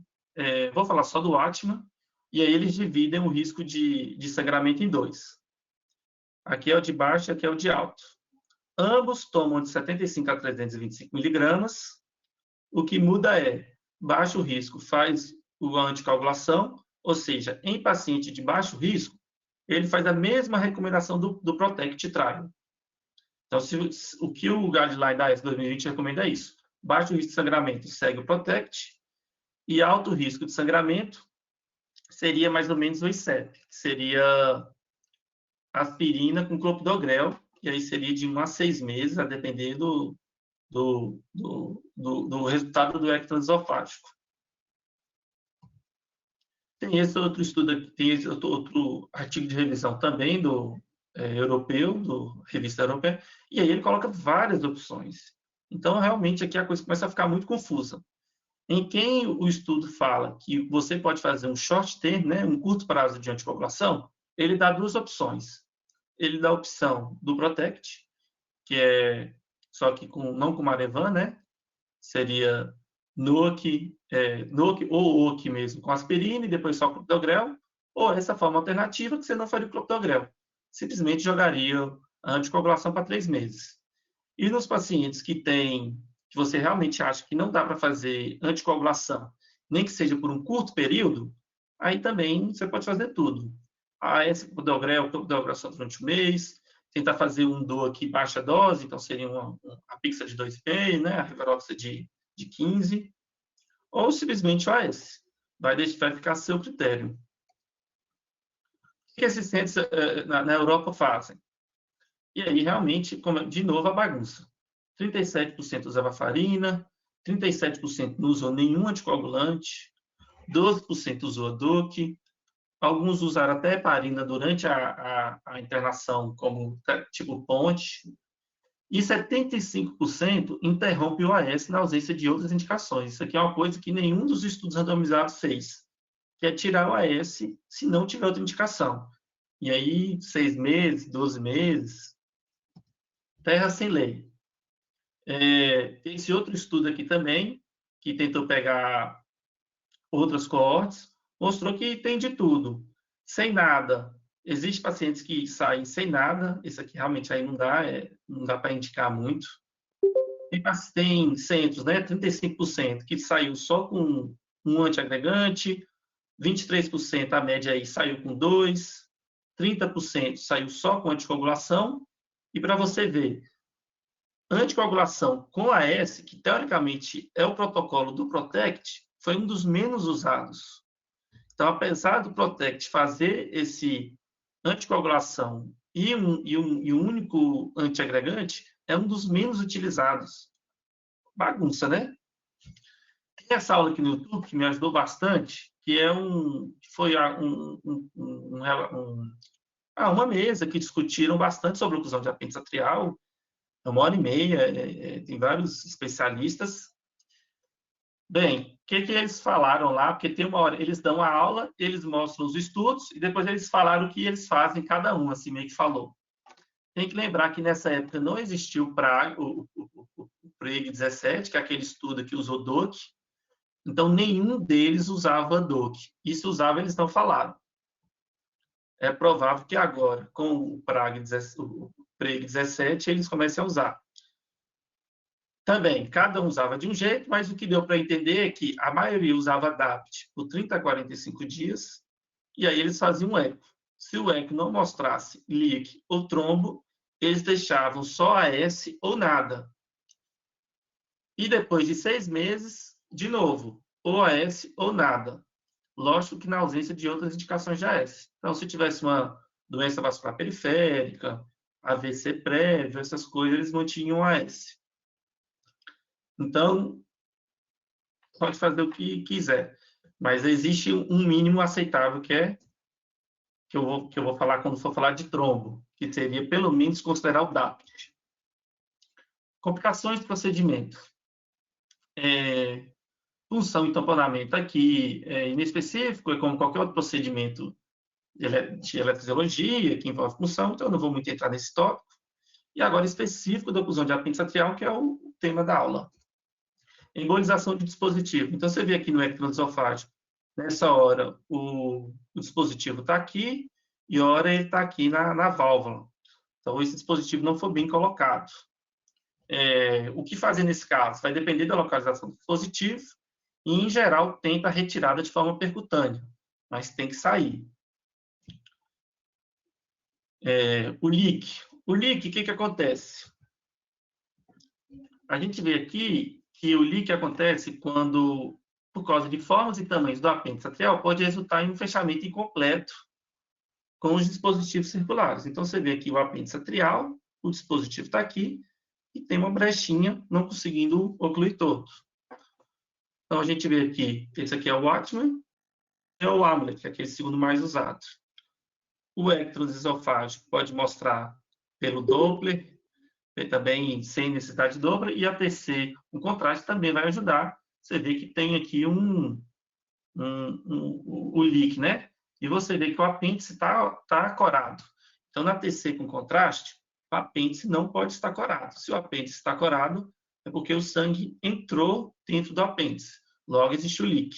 Vou falar só do Atman, e aí eles dividem o risco de sangramento em dois. Aqui é o de baixo e aqui é o de alto. Ambos tomam de 75 a 325 miligramas. O que muda é, baixo risco faz a anticoagulação, ou seja, em paciente de baixo risco, ele faz a mesma recomendação do Protect Trial. Então, o que o Guideline da AS 2020 recomenda é isso. Baixo risco de sangramento segue o Protect, e alto risco de sangramento seria mais ou menos o ICEP, que seria aspirina com clopidogrel, e aí seria de 1 a 6 meses, a depender do resultado do eco transesofágico. Tem esse outro estudo aqui, tem esse outro artigo de revisão também do europeu, do revista europeia, e aí ele coloca várias opções. Então, realmente, aqui a coisa começa a ficar muito confusa. Em quem o estudo fala que você pode fazer um short term, né, um curto prazo de anticoagulação, ele dá duas opções. Ele dá a opção do Protect, que é só que não com Marevan, né? Seria NOAC ou OAC mesmo, com aspirina e depois só clopidogrel, ou essa forma alternativa que você não faria clopidogrel. Simplesmente jogaria a anticoagulação para 3 meses. E nos pacientes que você realmente acha que não dá para fazer anticoagulação, nem que seja por um curto período, aí também você pode fazer tudo. A AS com clopidogrel só durante o mês, tentar fazer um DOAC baixa dose, então seria a Pixa de 2,5, né? A Rivaroxa de 15, ou simplesmente o AS. Vai ficar a seu critério. O que esses centros na Europa fazem? E aí, realmente, de novo, a bagunça. 37% usava farina, 37% não usou nenhum anticoagulante, 12% usou a DOAC, alguns usaram até heparina durante a internação como tipo ponte, e 75% interrompe o AS na ausência de outras indicações. Isso aqui é uma coisa que nenhum dos estudos randomizados fez, que é tirar o AS se não tiver outra indicação. E aí, 6 meses, 12 meses, terra sem lei. Tem esse outro estudo aqui também, que tentou pegar outras coortes, mostrou que tem de tudo. Sem nada. Existem pacientes que saem sem nada, esse aqui realmente aí não dá para indicar muito. Tem centros, né, 35%, que saiu só com um antiagregante, 23% a média aí saiu com 2, 30% saiu só com anticoagulação, e para você ver, anticoagulação com AS, que teoricamente é o protocolo do PROTECT, foi um dos menos usados. Então, apesar do PROTECT fazer esse anticoagulação e um único antiagregante, é um dos menos utilizados. Bagunça, né? Tem essa aula aqui no YouTube que me ajudou bastante, que foi uma mesa que discutiram bastante sobre oclusão de apêndice atrial, 1h30, tem vários especialistas. Bem, o que eles falaram lá? Porque tem uma hora, eles dão a aula, eles mostram os estudos, e depois eles falaram o que eles fazem, cada um, assim, meio que falou. Tem que lembrar que nessa época não existiu o PREG 17, que é aquele estudo que usou DOAC, então nenhum deles usava DOAC. E se usava, eles não falaram. É provável que agora, com o PREG 17, eles comecem a usar. Também, cada um usava de um jeito, mas o que deu para entender é que a maioria usava DAPT por 30 a 45 dias, e aí eles faziam um eco. Se o eco não mostrasse leak ou trombo, eles deixavam só AS ou nada. E depois de 6 meses, de novo, ou AS ou nada. Lógico que na ausência de outras indicações de AS. Então, se tivesse uma doença vascular periférica, AVC prévio, essas coisas, eles mantinham AS. Então, pode fazer o que quiser, mas existe um mínimo aceitável que eu vou falar quando for falar de trombo, que seria pelo menos considerar o DAPT. Complicações do procedimento. Punção e tamponamento aqui, inespecífico, é como qualquer outro procedimento de eletrofisiologia que envolve punção, então eu não vou muito entrar nesse tópico. E agora específico da oclusão de apêndice atrial, que é o tema da aula. Embolização de dispositivo. Então, você vê aqui no ectoesofágico, nessa hora, o dispositivo está aqui e hora ele está aqui na válvula. Então, esse dispositivo não foi bem colocado. O que fazer nesse caso? Vai depender da localização do dispositivo e, em geral, tenta a retirada de forma percutânea, mas tem que sair. O leak. O leak, o que acontece? A gente vê aqui que o leak acontece quando, por causa de formas e tamanhos do apêndice atrial, pode resultar em um fechamento incompleto com os dispositivos circulares. Então, você vê aqui o apêndice atrial, o dispositivo está aqui, e tem uma brechinha, não conseguindo ocluir todo. Então, a gente vê aqui, esse aqui é o Watchman, e o Amulet, que é aquele segundo mais usado. O ectoesofágico pode mostrar pelo Doppler, também sem necessidade de dobra, e a TC, o contraste também vai ajudar. Você vê que tem aqui o leak, né? E você vê que o apêndice está corado. Então, na TC com contraste, o apêndice não pode estar corado. Se o apêndice está corado, é porque o sangue entrou dentro do apêndice. Logo, existe o leak.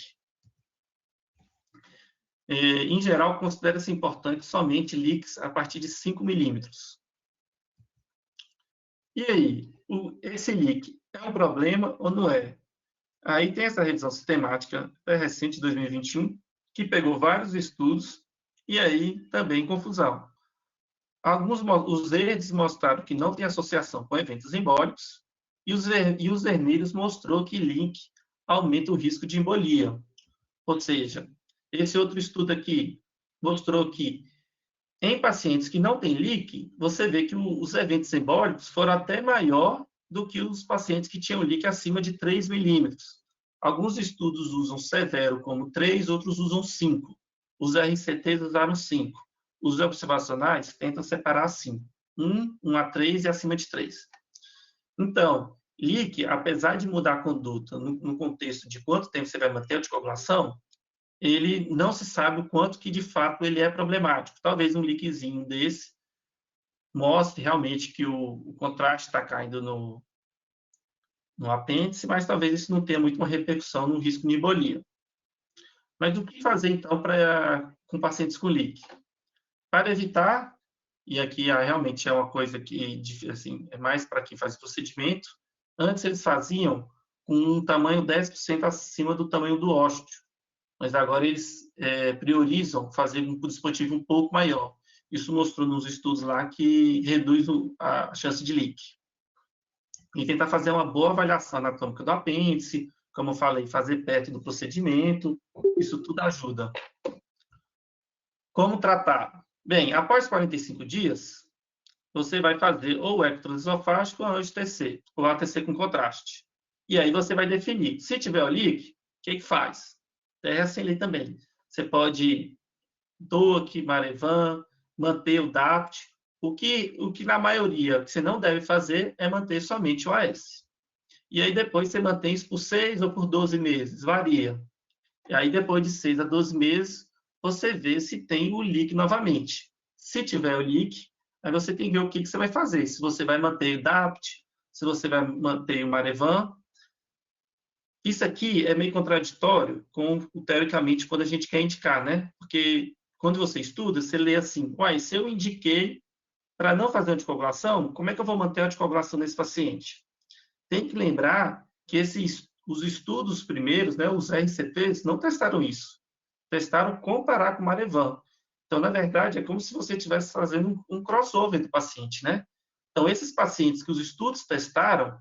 Em geral, considera-se importante somente leaks a partir de 5 milímetros. E aí, esse leak é um problema ou não é? Aí tem essa revisão sistemática recente, de 2021, que pegou vários estudos e aí também confusão. Os verdes mostraram que não tem associação com eventos embólicos e os vermelhos mostrou que link aumenta o risco de embolia. Ou seja, esse outro estudo aqui mostrou que em pacientes que não têm leak, você vê que os eventos embólicos foram até maior do que os pacientes que tinham leak acima de 3 milímetros. Alguns estudos usam severo como 3, outros usam 5. Os RCTs usaram 5. Os observacionais tentam separar assim, 1 a 3 e acima de 3. Então, leak, apesar de mudar a conduta no contexto de quanto tempo você vai manter a anticoagulação, ele não se sabe o quanto que de fato ele é problemático. Talvez um leakzinho desse mostre realmente que o contraste está caindo no apêndice, mas talvez isso não tenha muito uma repercussão no risco de embolia. Mas o que fazer então com pacientes com leak? Para evitar, e aqui realmente é uma coisa que assim, é mais para quem faz o procedimento, antes eles faziam com um tamanho 10% acima do tamanho do ósteo, mas agora eles priorizam fazer um dispositivo um pouco maior. Isso mostrou nos estudos lá que reduz a chance de leak. E tentar fazer uma boa avaliação anatômica do apêndice, como eu falei, fazer perto do procedimento, isso tudo ajuda. Como tratar? Bem, após 45 dias, você vai fazer ou o eco transesofágico ou ATC, ou ATC com contraste. E aí você vai definir. Se tiver o leak, o que faz? Terra sem lei também. Você pode DOAC, Marevan, manter o DAPT. O que na maioria que você não deve fazer é manter somente o AS. E aí depois você mantém isso por 6 ou por 12 meses, varia. E aí depois de 6 a 12 meses, você vê se tem o leak novamente. Se tiver o leak, aí você tem que ver o que você vai fazer. Se você vai manter o DAPT, se você vai manter o Marevan. Isso aqui é meio contraditório com, teoricamente, quando a gente quer indicar, né? Porque quando você estuda, você lê assim, uai, se eu indiquei para não fazer anticoagulação, como é que eu vou manter a anticoagulação nesse paciente? Tem que lembrar que os estudos primeiros, né, os RCTs, não testaram isso. Testaram comparar com o Marevan. Então, na verdade, é como se você estivesse fazendo um crossover do paciente, né? Então, esses pacientes que os estudos testaram,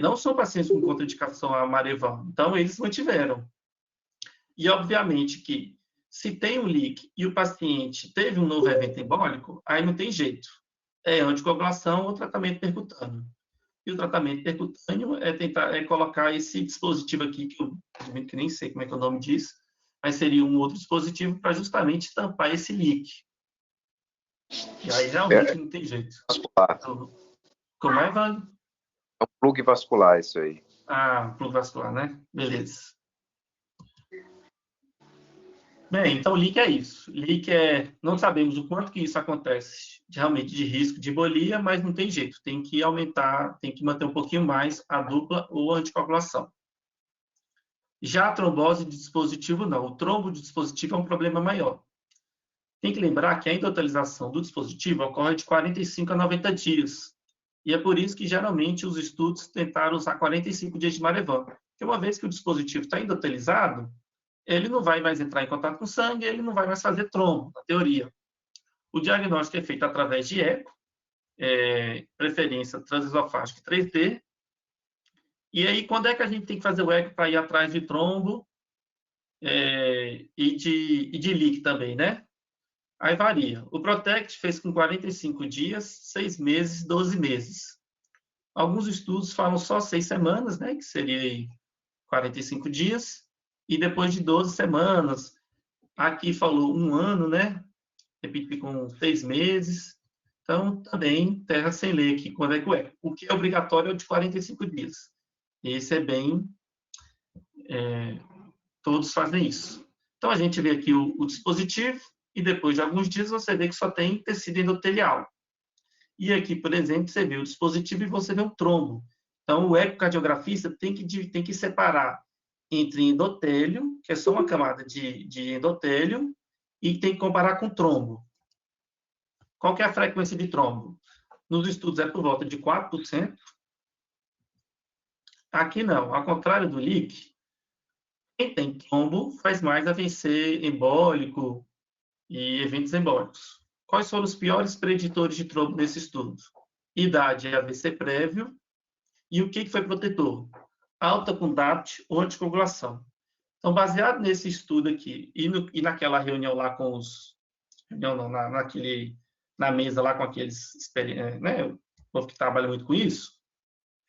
não são pacientes com contraindicação a Marevan, então eles mantiveram. E, obviamente, que se tem um leak e o paciente teve um novo evento embólico, aí não tem jeito. É anticoagulação ou tratamento percutâneo. E o tratamento percutâneo é colocar esse dispositivo aqui, que eu que nem sei como é que é o nome disso, mas seria um outro dispositivo para justamente tampar esse leak. E aí realmente não tem jeito. Vascular. Então, como é, Vale? É um plug vascular isso aí. Ah, plug vascular, né? Beleza. Bem, então leak é isso. Leak não sabemos o quanto que isso acontece realmente de risco de embolia, mas não tem jeito. Tem que aumentar, tem que manter um pouquinho mais a dupla ou a anticoagulação. Já a trombose de dispositivo, não. O trombo de dispositivo é um problema maior. Tem que lembrar que a endotelização do dispositivo ocorre de 45 a 90 dias. E é por isso que, geralmente, os estudos tentaram usar 45 dias de Marevan. Porque uma vez que o dispositivo está endotelizado, ele não vai mais entrar em contato com o sangue, ele não vai mais fazer trombo, na teoria. O diagnóstico é feito através de eco, preferência transesofágica 3D. E aí, quando é que a gente tem que fazer o eco para ir atrás de trombo e de leak também, né? Aí varia. O Protect fez com 45 dias, 6 meses, 12 meses. Alguns estudos falam só 6 semanas, né? Que seria 45 dias. E depois de 12 semanas, aqui falou 1 ano, né? Repetir com 6 meses. Então, também, terra sem lei aqui, quando é que é. O que é obrigatório é o de 45 dias. Esse é bem... todos fazem isso. Então, a gente vê aqui o dispositivo e depois de alguns dias você vê que só tem tecido endotelial. E aqui, por exemplo, você vê o dispositivo e você vê um trombo. Então, o ecocardiografista tem que separar entre endotélio, que é só uma camada de endotélio, e tem que comparar com trombo. Qual que é a frequência de trombo? Nos estudos é por volta de 4%. Aqui não, ao contrário do leak, quem tem trombo faz mais AVC embólico e eventos embólicos. Quais foram os piores preditores de trombo nesse estudo? Idade e AVC prévio. E o que foi protetor? Alta com DAPT ou anticoagulação. Então, baseado nesse estudo aqui e naquela reunião lá com os... Reunião não, na mesa lá com aqueles... Né, o povo que trabalha muito com isso,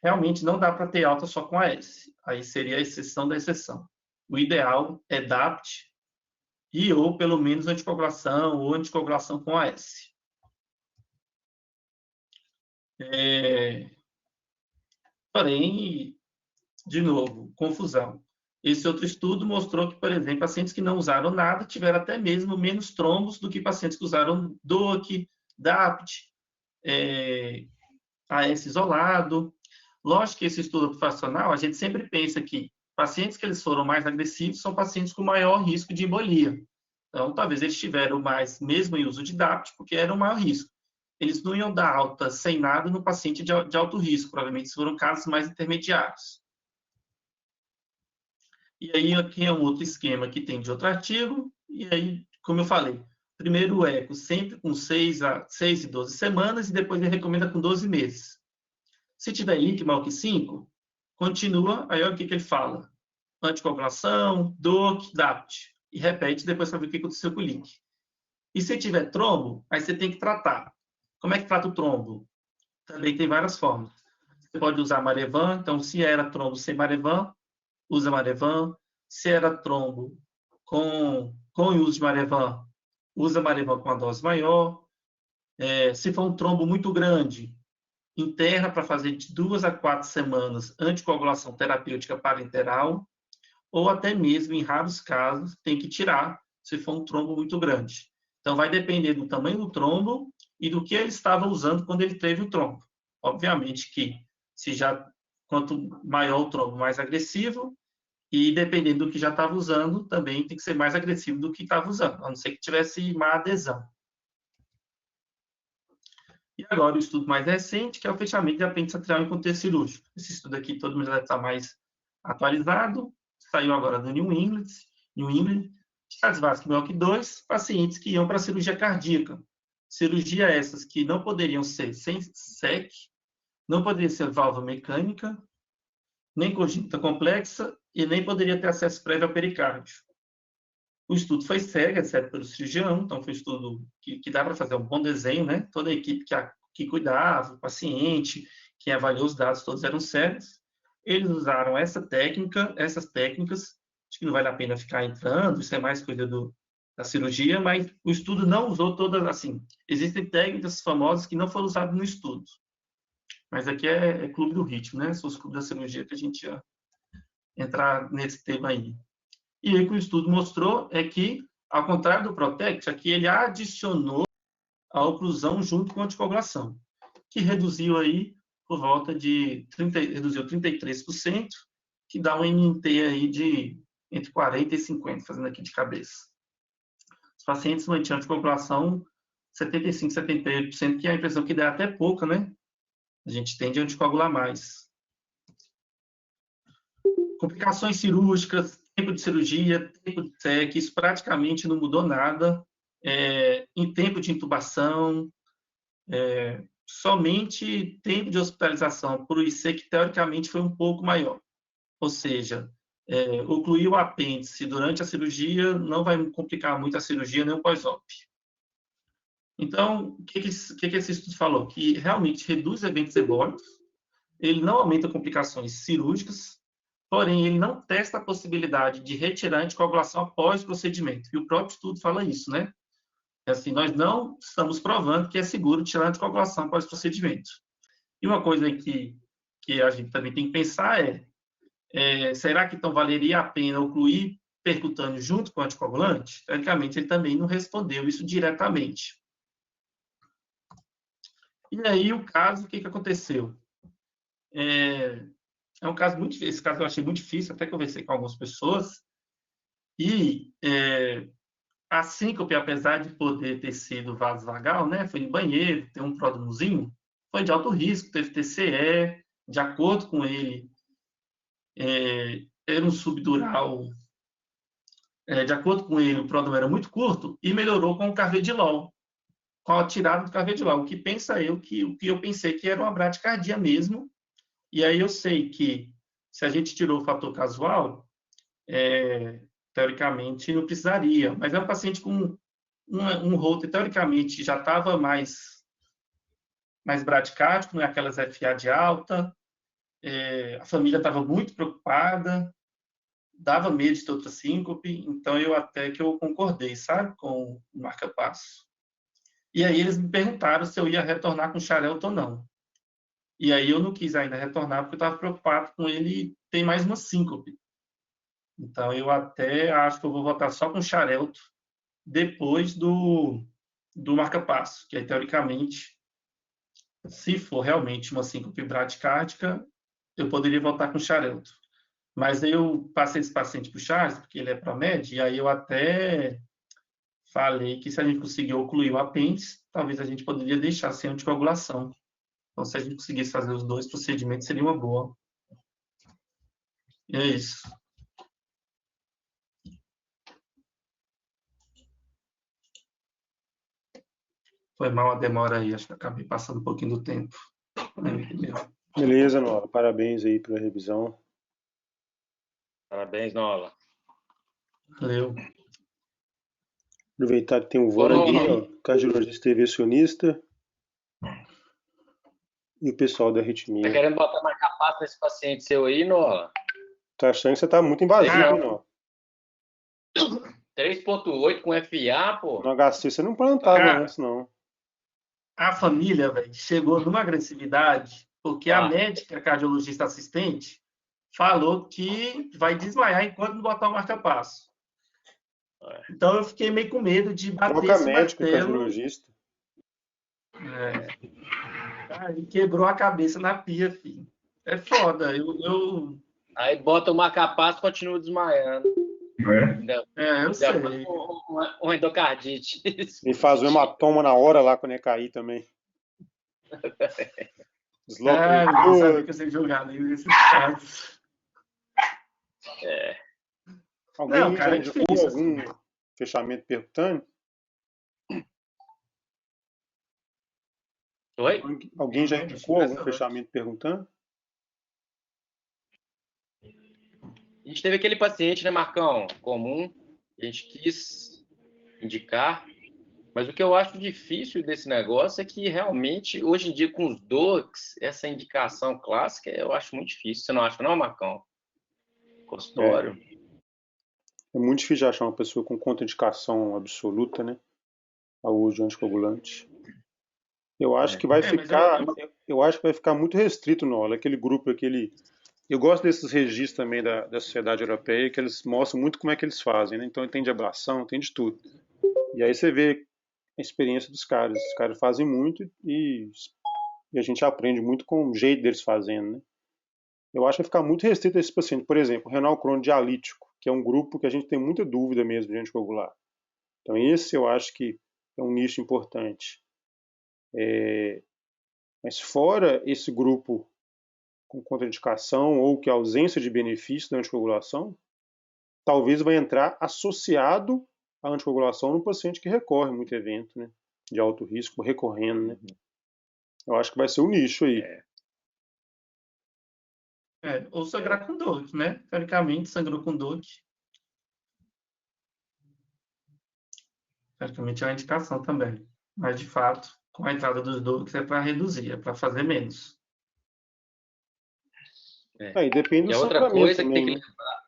realmente não dá para ter alta só com AS. Aí seria a exceção da exceção. O ideal é DAPT e ou pelo menos anticoagulação ou anticoagulação com AS. Porém, de novo, confusão. Esse outro estudo mostrou que, por exemplo, pacientes que não usaram nada tiveram até mesmo menos trombos do que pacientes que usaram DOAC, DAPT, AS isolado. Lógico que esse estudo observacional, a gente sempre pensa que pacientes que eles foram mais agressivos são pacientes com maior risco de embolia. Então, talvez eles tiveram mais, mesmo em uso de DAPT, porque era o maior risco. Eles não iam dar alta sem nada no paciente de alto risco, provavelmente foram casos mais intermediários. E aí, aqui é um outro esquema que tem de outro artigo, e aí, como eu falei, primeiro o eco sempre com 6 e 12 semanas, e depois ele recomenda com 12 meses. Se tiver leak maior que 5, continua, aí olha o que ele fala. Anticoagulação, DOAC, DAPT. E repete depois para ver o que aconteceu com o leak. E se tiver trombo, aí você tem que tratar. Como é que trata o trombo? Também tem várias formas. Você pode usar Marevan, então se era trombo sem Marevan, usa Marevan. Se era trombo com o uso de Marevan, usa Marevan com a dose maior. Se for um trombo muito grande, interna para fazer de 2 a 4 semanas anticoagulação terapêutica parenteral, ou até mesmo, em raros casos, tem que tirar, se for um trombo muito grande. Então, vai depender do tamanho do trombo e do que ele estava usando quando ele teve o trombo. Obviamente que, quanto maior o trombo, mais agressivo, e dependendo do que já estava usando, também tem que ser mais agressivo do que estava usando, a não ser que tivesse má adesão. E agora o estudo mais recente, que é o fechamento de apêndice atrial em contexto cirúrgico. Esse estudo aqui todo mundo já deve estar mais atualizado, saiu agora do New England, Charles Milk 2, pacientes que iam para cirurgia cardíaca. Cirurgia essas que não poderiam ser sem SEC, não poderia ser válvula mecânica, nem congênita complexa e nem poderia ter acesso prévio ao pericárdio. O estudo foi cego, exceto pelo cirurgião, então foi um estudo que dá para fazer um bom desenho, né? Toda a equipe que cuidava, o paciente, quem avaliou os dados, todos eram cegos. Eles usaram essas técnicas, acho que não vale a pena ficar entrando, isso é mais coisa da cirurgia, mas o estudo não usou todas, assim, existem técnicas famosas que não foram usadas no estudo. Mas aqui é clube do ritmo, né? São os clubes da cirurgia que a gente ia entrar nesse tema aí. E aí o que o estudo mostrou é que, ao contrário do Protect, aqui ele adicionou a oclusão junto com a anticoagulação, que reduziu aí por volta de 33%, que dá um MNT aí de entre 40 e 50, fazendo aqui de cabeça. Os pacientes mantinham anticoagulação 75, 78%, que é a impressão que dá até pouca, né? A gente tende a anticoagular mais. Complicações cirúrgicas, tempo de cirurgia, tempo de SEC, isso praticamente não mudou nada. Em tempo de intubação, somente tempo de hospitalização por IC, que teoricamente foi um pouco maior. Ou seja, ocluir o apêndice durante a cirurgia não vai complicar muito a cirurgia nem o pós-op. Então, o que esse estudo falou? Que realmente reduz eventos embólicos, ele não aumenta complicações cirúrgicas, porém, ele não testa a possibilidade de retirar a anticoagulação após o procedimento. E o próprio estudo fala isso, né? Assim, nós não estamos provando que é seguro tirar a anticoagulação após o procedimento. E uma coisa que a gente também tem que pensar será que então valeria a pena ocluir percutâneo junto com o anticoagulante? Teoricamente, ele também não respondeu isso diretamente. E aí, o caso, o que aconteceu? É um caso muito difícil. Esse caso eu achei muito difícil, até conversei com algumas pessoas. E a síncope, apesar de poder ter sido vasovagal, né, foi no banheiro, tem um pródromozinho, foi de alto risco, teve TCE, de acordo com ele, era um subdural, de acordo com ele, o pródromo era muito curto e melhorou com o carvedilol, com a tirada do carvedilol. O que eu pensei que era uma bradicardia mesmo, e aí eu sei que se a gente tirou o fator casual, teoricamente não precisaria, mas é um paciente com um Holter, teoricamente já estava mais bradicárdico, não é aquelas FA de alta, a família estava muito preocupada, dava medo de ter outra síncope, então eu até que eu concordei, sabe, com o marca-passo. E aí eles me perguntaram se eu ia retornar com Xarelto ou não. E aí eu não quis ainda retornar, porque eu estava preocupado com ele ter mais uma síncope. Então eu até acho que eu vou voltar só com Xarelto depois do marca-passo, que aí, teoricamente, se for realmente uma síncope bradicárdica, eu poderia voltar com Xarelto. Mas aí eu passei esse paciente para o Charles, porque ele é Promed, e aí eu até falei que se a gente conseguir ocluir o apêndice, talvez a gente poderia deixar sem anticoagulação. Então, se a gente conseguisse fazer os dois procedimentos, seria uma boa. E é isso. Foi mal a demora aí, acho que acabei passando um pouquinho do tempo. Beleza, Nola. Parabéns aí pela revisão. Parabéns, Nola. Valeu. Aproveitar que tem o Vano aqui, ó, cardiologista intervencionista. E o pessoal da arritmia. Tá querendo botar marca-passo nesse paciente seu aí, Nola? Tá achando que você tá muito invasivo, hein, Nola? 3.8 com FA, pô. No HC você não plantava antes, não. A família, velho, chegou numa agressividade porque a médica cardiologista assistente falou que vai desmaiar enquanto não botar o marca-passo. Então eu fiquei meio com medo de bater Troca esse médica martelo. cardiologista. Aí quebrou a cabeça na pia, filho. É foda. Aí bota o marca-passo e continua desmaiando. Eu sei. Um endocardite. E faz o hematoma na hora lá quando ia cair também. Desloca. Eu sabia que eu sei jogar nesses casos. Alguém cara, já indicou algum fechamento percutâneo? Oi? Alguém já indicou algum fechamento perguntando? A gente teve aquele paciente, né, Marcão, comum, a gente quis indicar, mas o que eu acho difícil desse negócio é que realmente, hoje em dia, com os DOACs, essa indicação clássica, eu acho muito difícil. Você não acha, não, Marcão? Consultório. É muito difícil de achar uma pessoa com contraindicação absoluta, né, ao uso de anticoagulante. Eu acho que vai ficar, eu acho que vai ficar muito restrito, Nola, aquele grupo, eu gosto desses registros também da Sociedade Europeia, que eles mostram muito como é que eles fazem, né? Então tem de ablação, tem de tudo. E aí você vê a experiência dos caras. Os caras fazem muito e a gente aprende muito com o jeito deles fazendo, né? Eu acho que vai ficar muito restrito a esse paciente. Por exemplo, renal crônico dialítico, que é um grupo que a gente tem muita dúvida mesmo de anticoagular. Então esse eu acho que é um nicho importante. Mas fora esse grupo com contraindicação ou que a ausência de benefício da anticoagulação, talvez vai entrar associado à anticoagulação no paciente que recorre a muito evento, né, de alto risco, recorrendo, né. Eu acho que vai ser o nicho aí. Ou sangrar com DOAC, né? Teoricamente, sangrou com DOAC. Teoricamente é uma indicação também. Mas, de fato, com a entrada dos DOACs é para reduzir, é para fazer menos. Aí depende do outra coisa que tem que lembrar.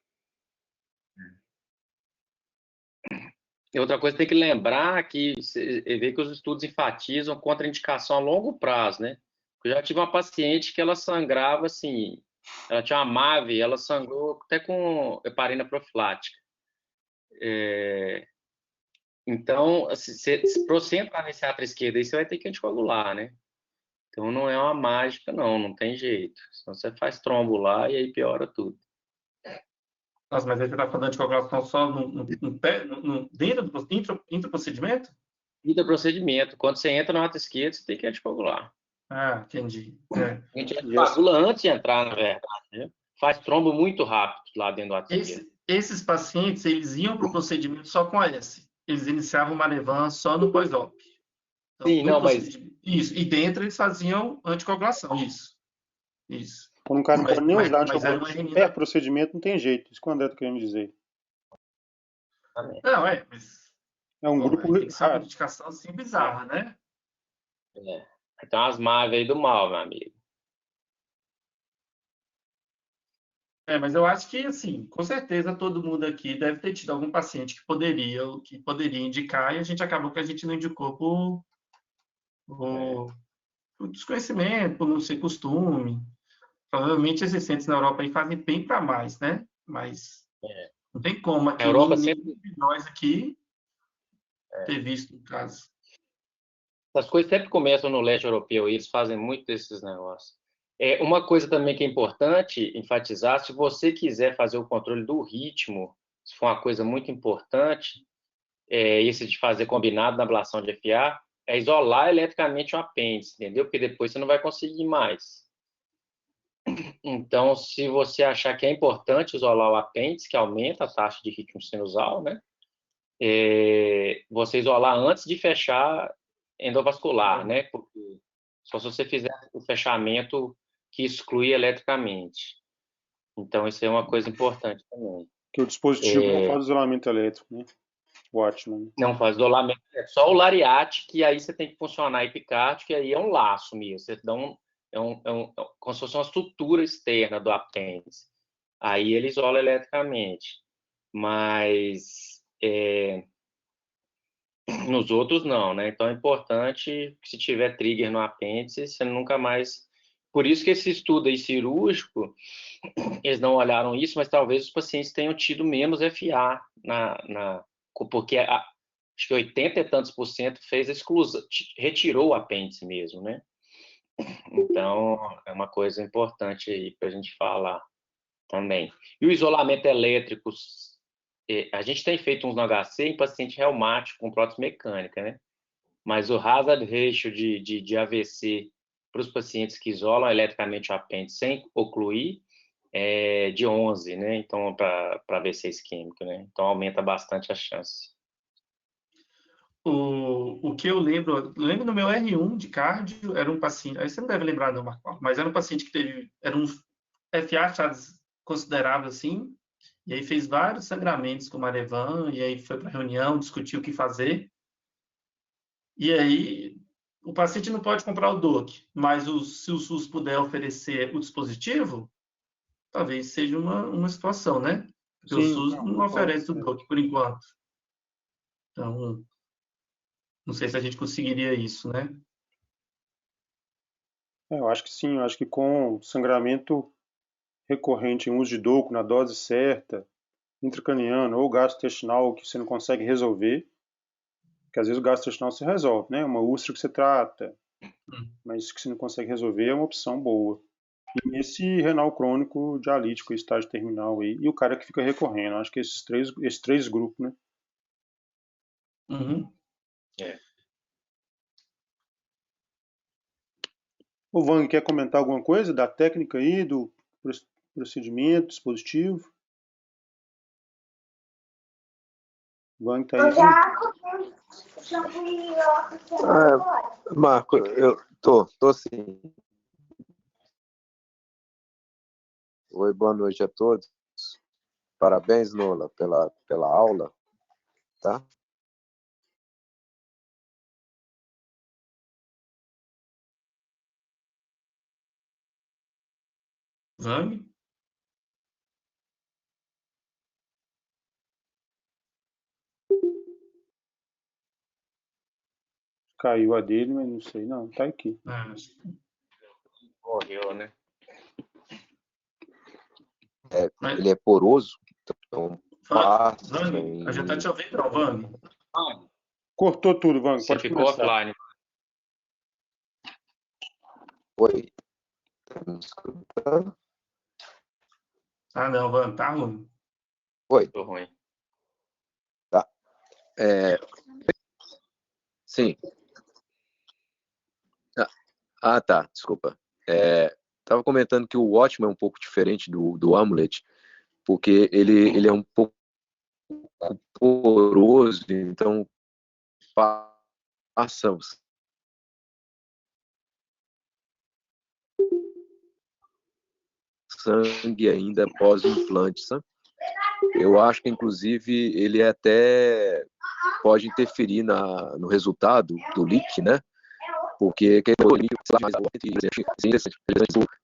E outra coisa que tem que lembrar que você vê que os estudos enfatizam contraindicação a longo prazo, né? Eu já tive uma paciente que ela sangrava assim, ela tinha uma MAVE, ela sangrou até com heparina profilática. Então, para você entrar nesse átrio esquerdo aí, você vai ter que anticoagular, né? Então não é uma mágica, não tem jeito. Senão você faz trombo lá e aí piora tudo. Nossa, mas aí você está falando de coagulação só dentro do intraprocedimento? Intraprocedimento. Quando você entra no átrio esquerdo, você tem que anticoagular. Ah, entendi. A gente coagula antes de entrar, na verdade, né? Faz trombo muito rápido lá dentro do artéria. Esses pacientes, eles iam para o procedimento só com AS. Eles iniciavam o Marevan só no pós-op. Então, Sim, não, mas... Isso, e dentro eles faziam anticoagulação, isso. Quando o cara não pode nem usar anticoagulação, procedimento, não tem jeito. Isso que o André está querendo dizer. Não, mas... É um grupo tem que ser uma indicação assim bizarra, né? Tem umas máveis aí do mal, meu amigo. Mas eu acho que, assim, com certeza todo mundo aqui deve ter tido algum paciente que poderia indicar, e a gente acabou que a gente não indicou por desconhecimento, por não ser costume. Provavelmente esses centros na Europa aí fazem bem para mais, né? Mas não tem como aqui, A Europa sempre... nós aqui ter visto o caso. As coisas sempre começam no leste europeu e eles fazem muito desses negócios. Uma coisa também que é importante enfatizar, se você quiser fazer o controle do ritmo, se for uma coisa muito importante, esse de fazer combinado na ablação de FA, é isolar eletricamente o apêndice, entendeu? Porque depois você não vai conseguir mais. Então, se você achar que é importante isolar o apêndice, que aumenta a taxa de ritmo sinusal, né? Você isolar antes de fechar endovascular, né? Porque só se você fizer o fechamento que exclui eletricamente. Então, isso é uma coisa importante também. Que o dispositivo não faz isolamento elétrico, né? O Watchman. Não faz isolamento, é só o lariate, que aí você tem que funcionar epicárdio, que aí é um laço mesmo. Você dá como se fosse uma estrutura externa do apêndice. Aí ele isola eletricamente. Mas nos outros não, né? Então é importante que se tiver trigger no apêndice, você nunca mais... Por isso que esse estudo aí cirúrgico, eles não olharam isso, mas talvez os pacientes tenham tido menos FA porque acho que 80 e tantos por cento fez a exclusão, retirou o apêndice mesmo, né? Então, é uma coisa importante aí para a gente falar também. E o isolamento elétrico, a gente tem feito uns no HC em paciente reumático com prótese mecânica, né? Mas o hazard ratio de AVC para os pacientes que isolam eletricamente o apêndice sem ocluir é de 11, né? Então, para AVC isquêmico, né? Então, aumenta bastante a chance. O que eu lembro no meu R1 de cardio, era um paciente, aí você não deve lembrar não, Marco, mas era um paciente que era um FA achados considerável assim, e aí fez vários sangramentos com Marevan, e aí foi para reunião, discutiu o que fazer, e aí o paciente não pode comprar o DOAC, mas se o SUS puder oferecer o dispositivo, talvez seja uma situação, né? Porque o SUS não oferece o DOAC por enquanto. Então, não sei se a gente conseguiria isso, né? Eu acho que sim, eu acho que com sangramento recorrente em uso de DOAC na dose certa, intracraniano ou gastrointestinal que você não consegue resolver, porque às vezes o gastrointestinal se resolve, né? Uma úlcera que você trata, mas que você não consegue resolver é uma opção boa. E esse renal crônico dialítico, estágio terminal aí, e o cara que fica recorrendo, acho que esses três grupos, né? Uhum. O Vang quer comentar alguma coisa da técnica aí, do procedimento, dispositivo? O Vang tá aí. Marco, eu tô sim. Oi, boa noite a todos. Parabéns, Nola, pela aula, tá? Vang? Caiu a dele, mas não sei, não, tá aqui. Morreu, né? Ele é poroso, então Vang, a gente tá te ouvindo, não, Vang? Cortou tudo, Vang, Você pode ficou começar. offline. Oi, tá me escutando? Ah, não, Vang, tá ruim. Oi. Ficou ruim. Tá. Sim. Ah, tá, desculpa. Tava comentando que o Watchman é um pouco diferente do Amulet, porque ele é um pouco poroso, então passa o sangue ainda após o implante, sabe? Eu acho que, inclusive, ele até pode interferir no resultado do leak, né? Porque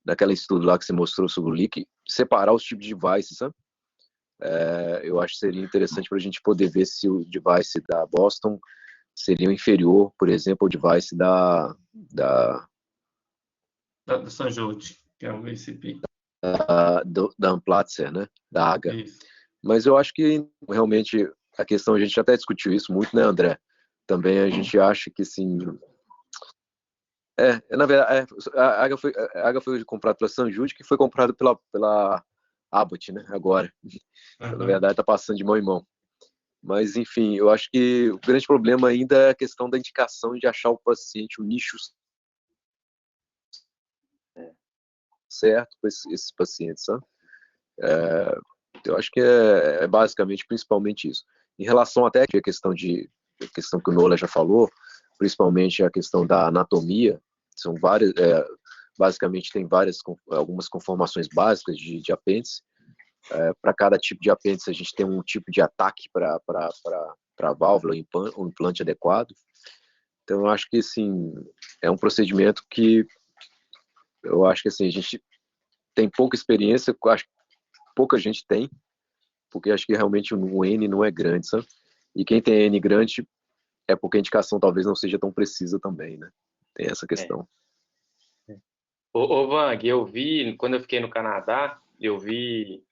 naquele estudo lá que você mostrou sobre o leak, separar os tipos de devices, sabe? Eu acho que seria interessante para a gente poder ver se o device da Boston seria inferior, por exemplo, ao device da Sanjode, que é o VCP. da Amplatzer, né? Da AGA. Isso. Mas eu acho que realmente a questão, a gente até discutiu isso muito, né, André? Também a gente acha que, sim. Na verdade, a AGA foi comprada pela Sanjud, que foi comprada pela Abbott, né? Agora. Então, na verdade, está passando de mão em mão. Mas, enfim, eu acho que o grande problema ainda é a questão da indicação de achar o paciente, o nicho certo para esses pacientes, sabe? Eu acho que é basicamente, principalmente isso. Em relação até à questão que o Nola já falou, principalmente a questão da anatomia, são várias, basicamente tem algumas conformações básicas de apêndice. Para cada tipo de apêndice a gente tem um tipo de ataque para a válvula, um implante adequado. Então eu acho que, assim, é um procedimento que eu acho que, assim, a gente tem pouca experiência, acho que pouca gente tem, porque acho que realmente o N não é grande, sabe? E quem tem N grande é porque a indicação talvez não seja tão precisa também, né? Tem essa questão. Ô Vang, eu vi, quando eu fiquei no Canadá, eu vi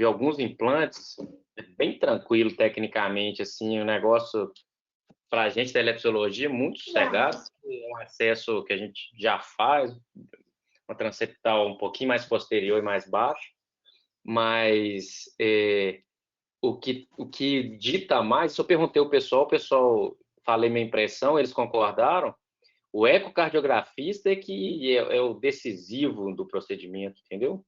alguns implantes, bem tranquilo tecnicamente, assim, o negócio, para a gente da elepsologia, muito sossegado, um acesso que a gente já faz, uma transeptal um pouquinho mais posterior e mais baixo, mas o que dita mais, isso eu perguntei ao pessoal, falei minha impressão, eles concordaram, o ecocardiografista é que é o decisivo do procedimento, entendeu?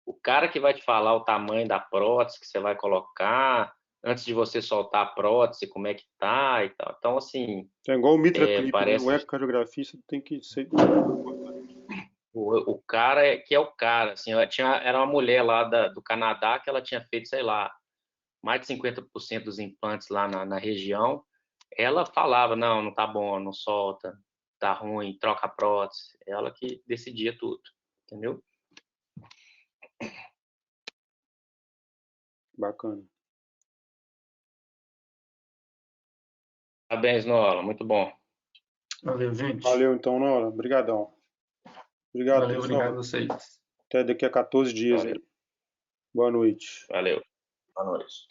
O cara que vai te falar o tamanho da prótese que você vai colocar, antes de você soltar a prótese, como é que tá e tal. Então, assim... É igual o Mitra Clip, parece... né? O ecocardiografista tem que ser... O cara que é o cara, assim, era uma mulher lá do Canadá que ela tinha feito, sei lá, mais de 50% dos implantes lá na região. Ela falava, não tá bom, não solta, tá ruim, troca a prótese. Ela que decidia tudo, entendeu? Bacana. Parabéns, Nola, muito bom. Valeu, gente. Valeu, então, Nola. Obrigadão. Obrigado, Valeu, pessoal. obrigado a vocês. Até daqui a 14 dias. Valeu. Boa noite. Valeu. Boa noite.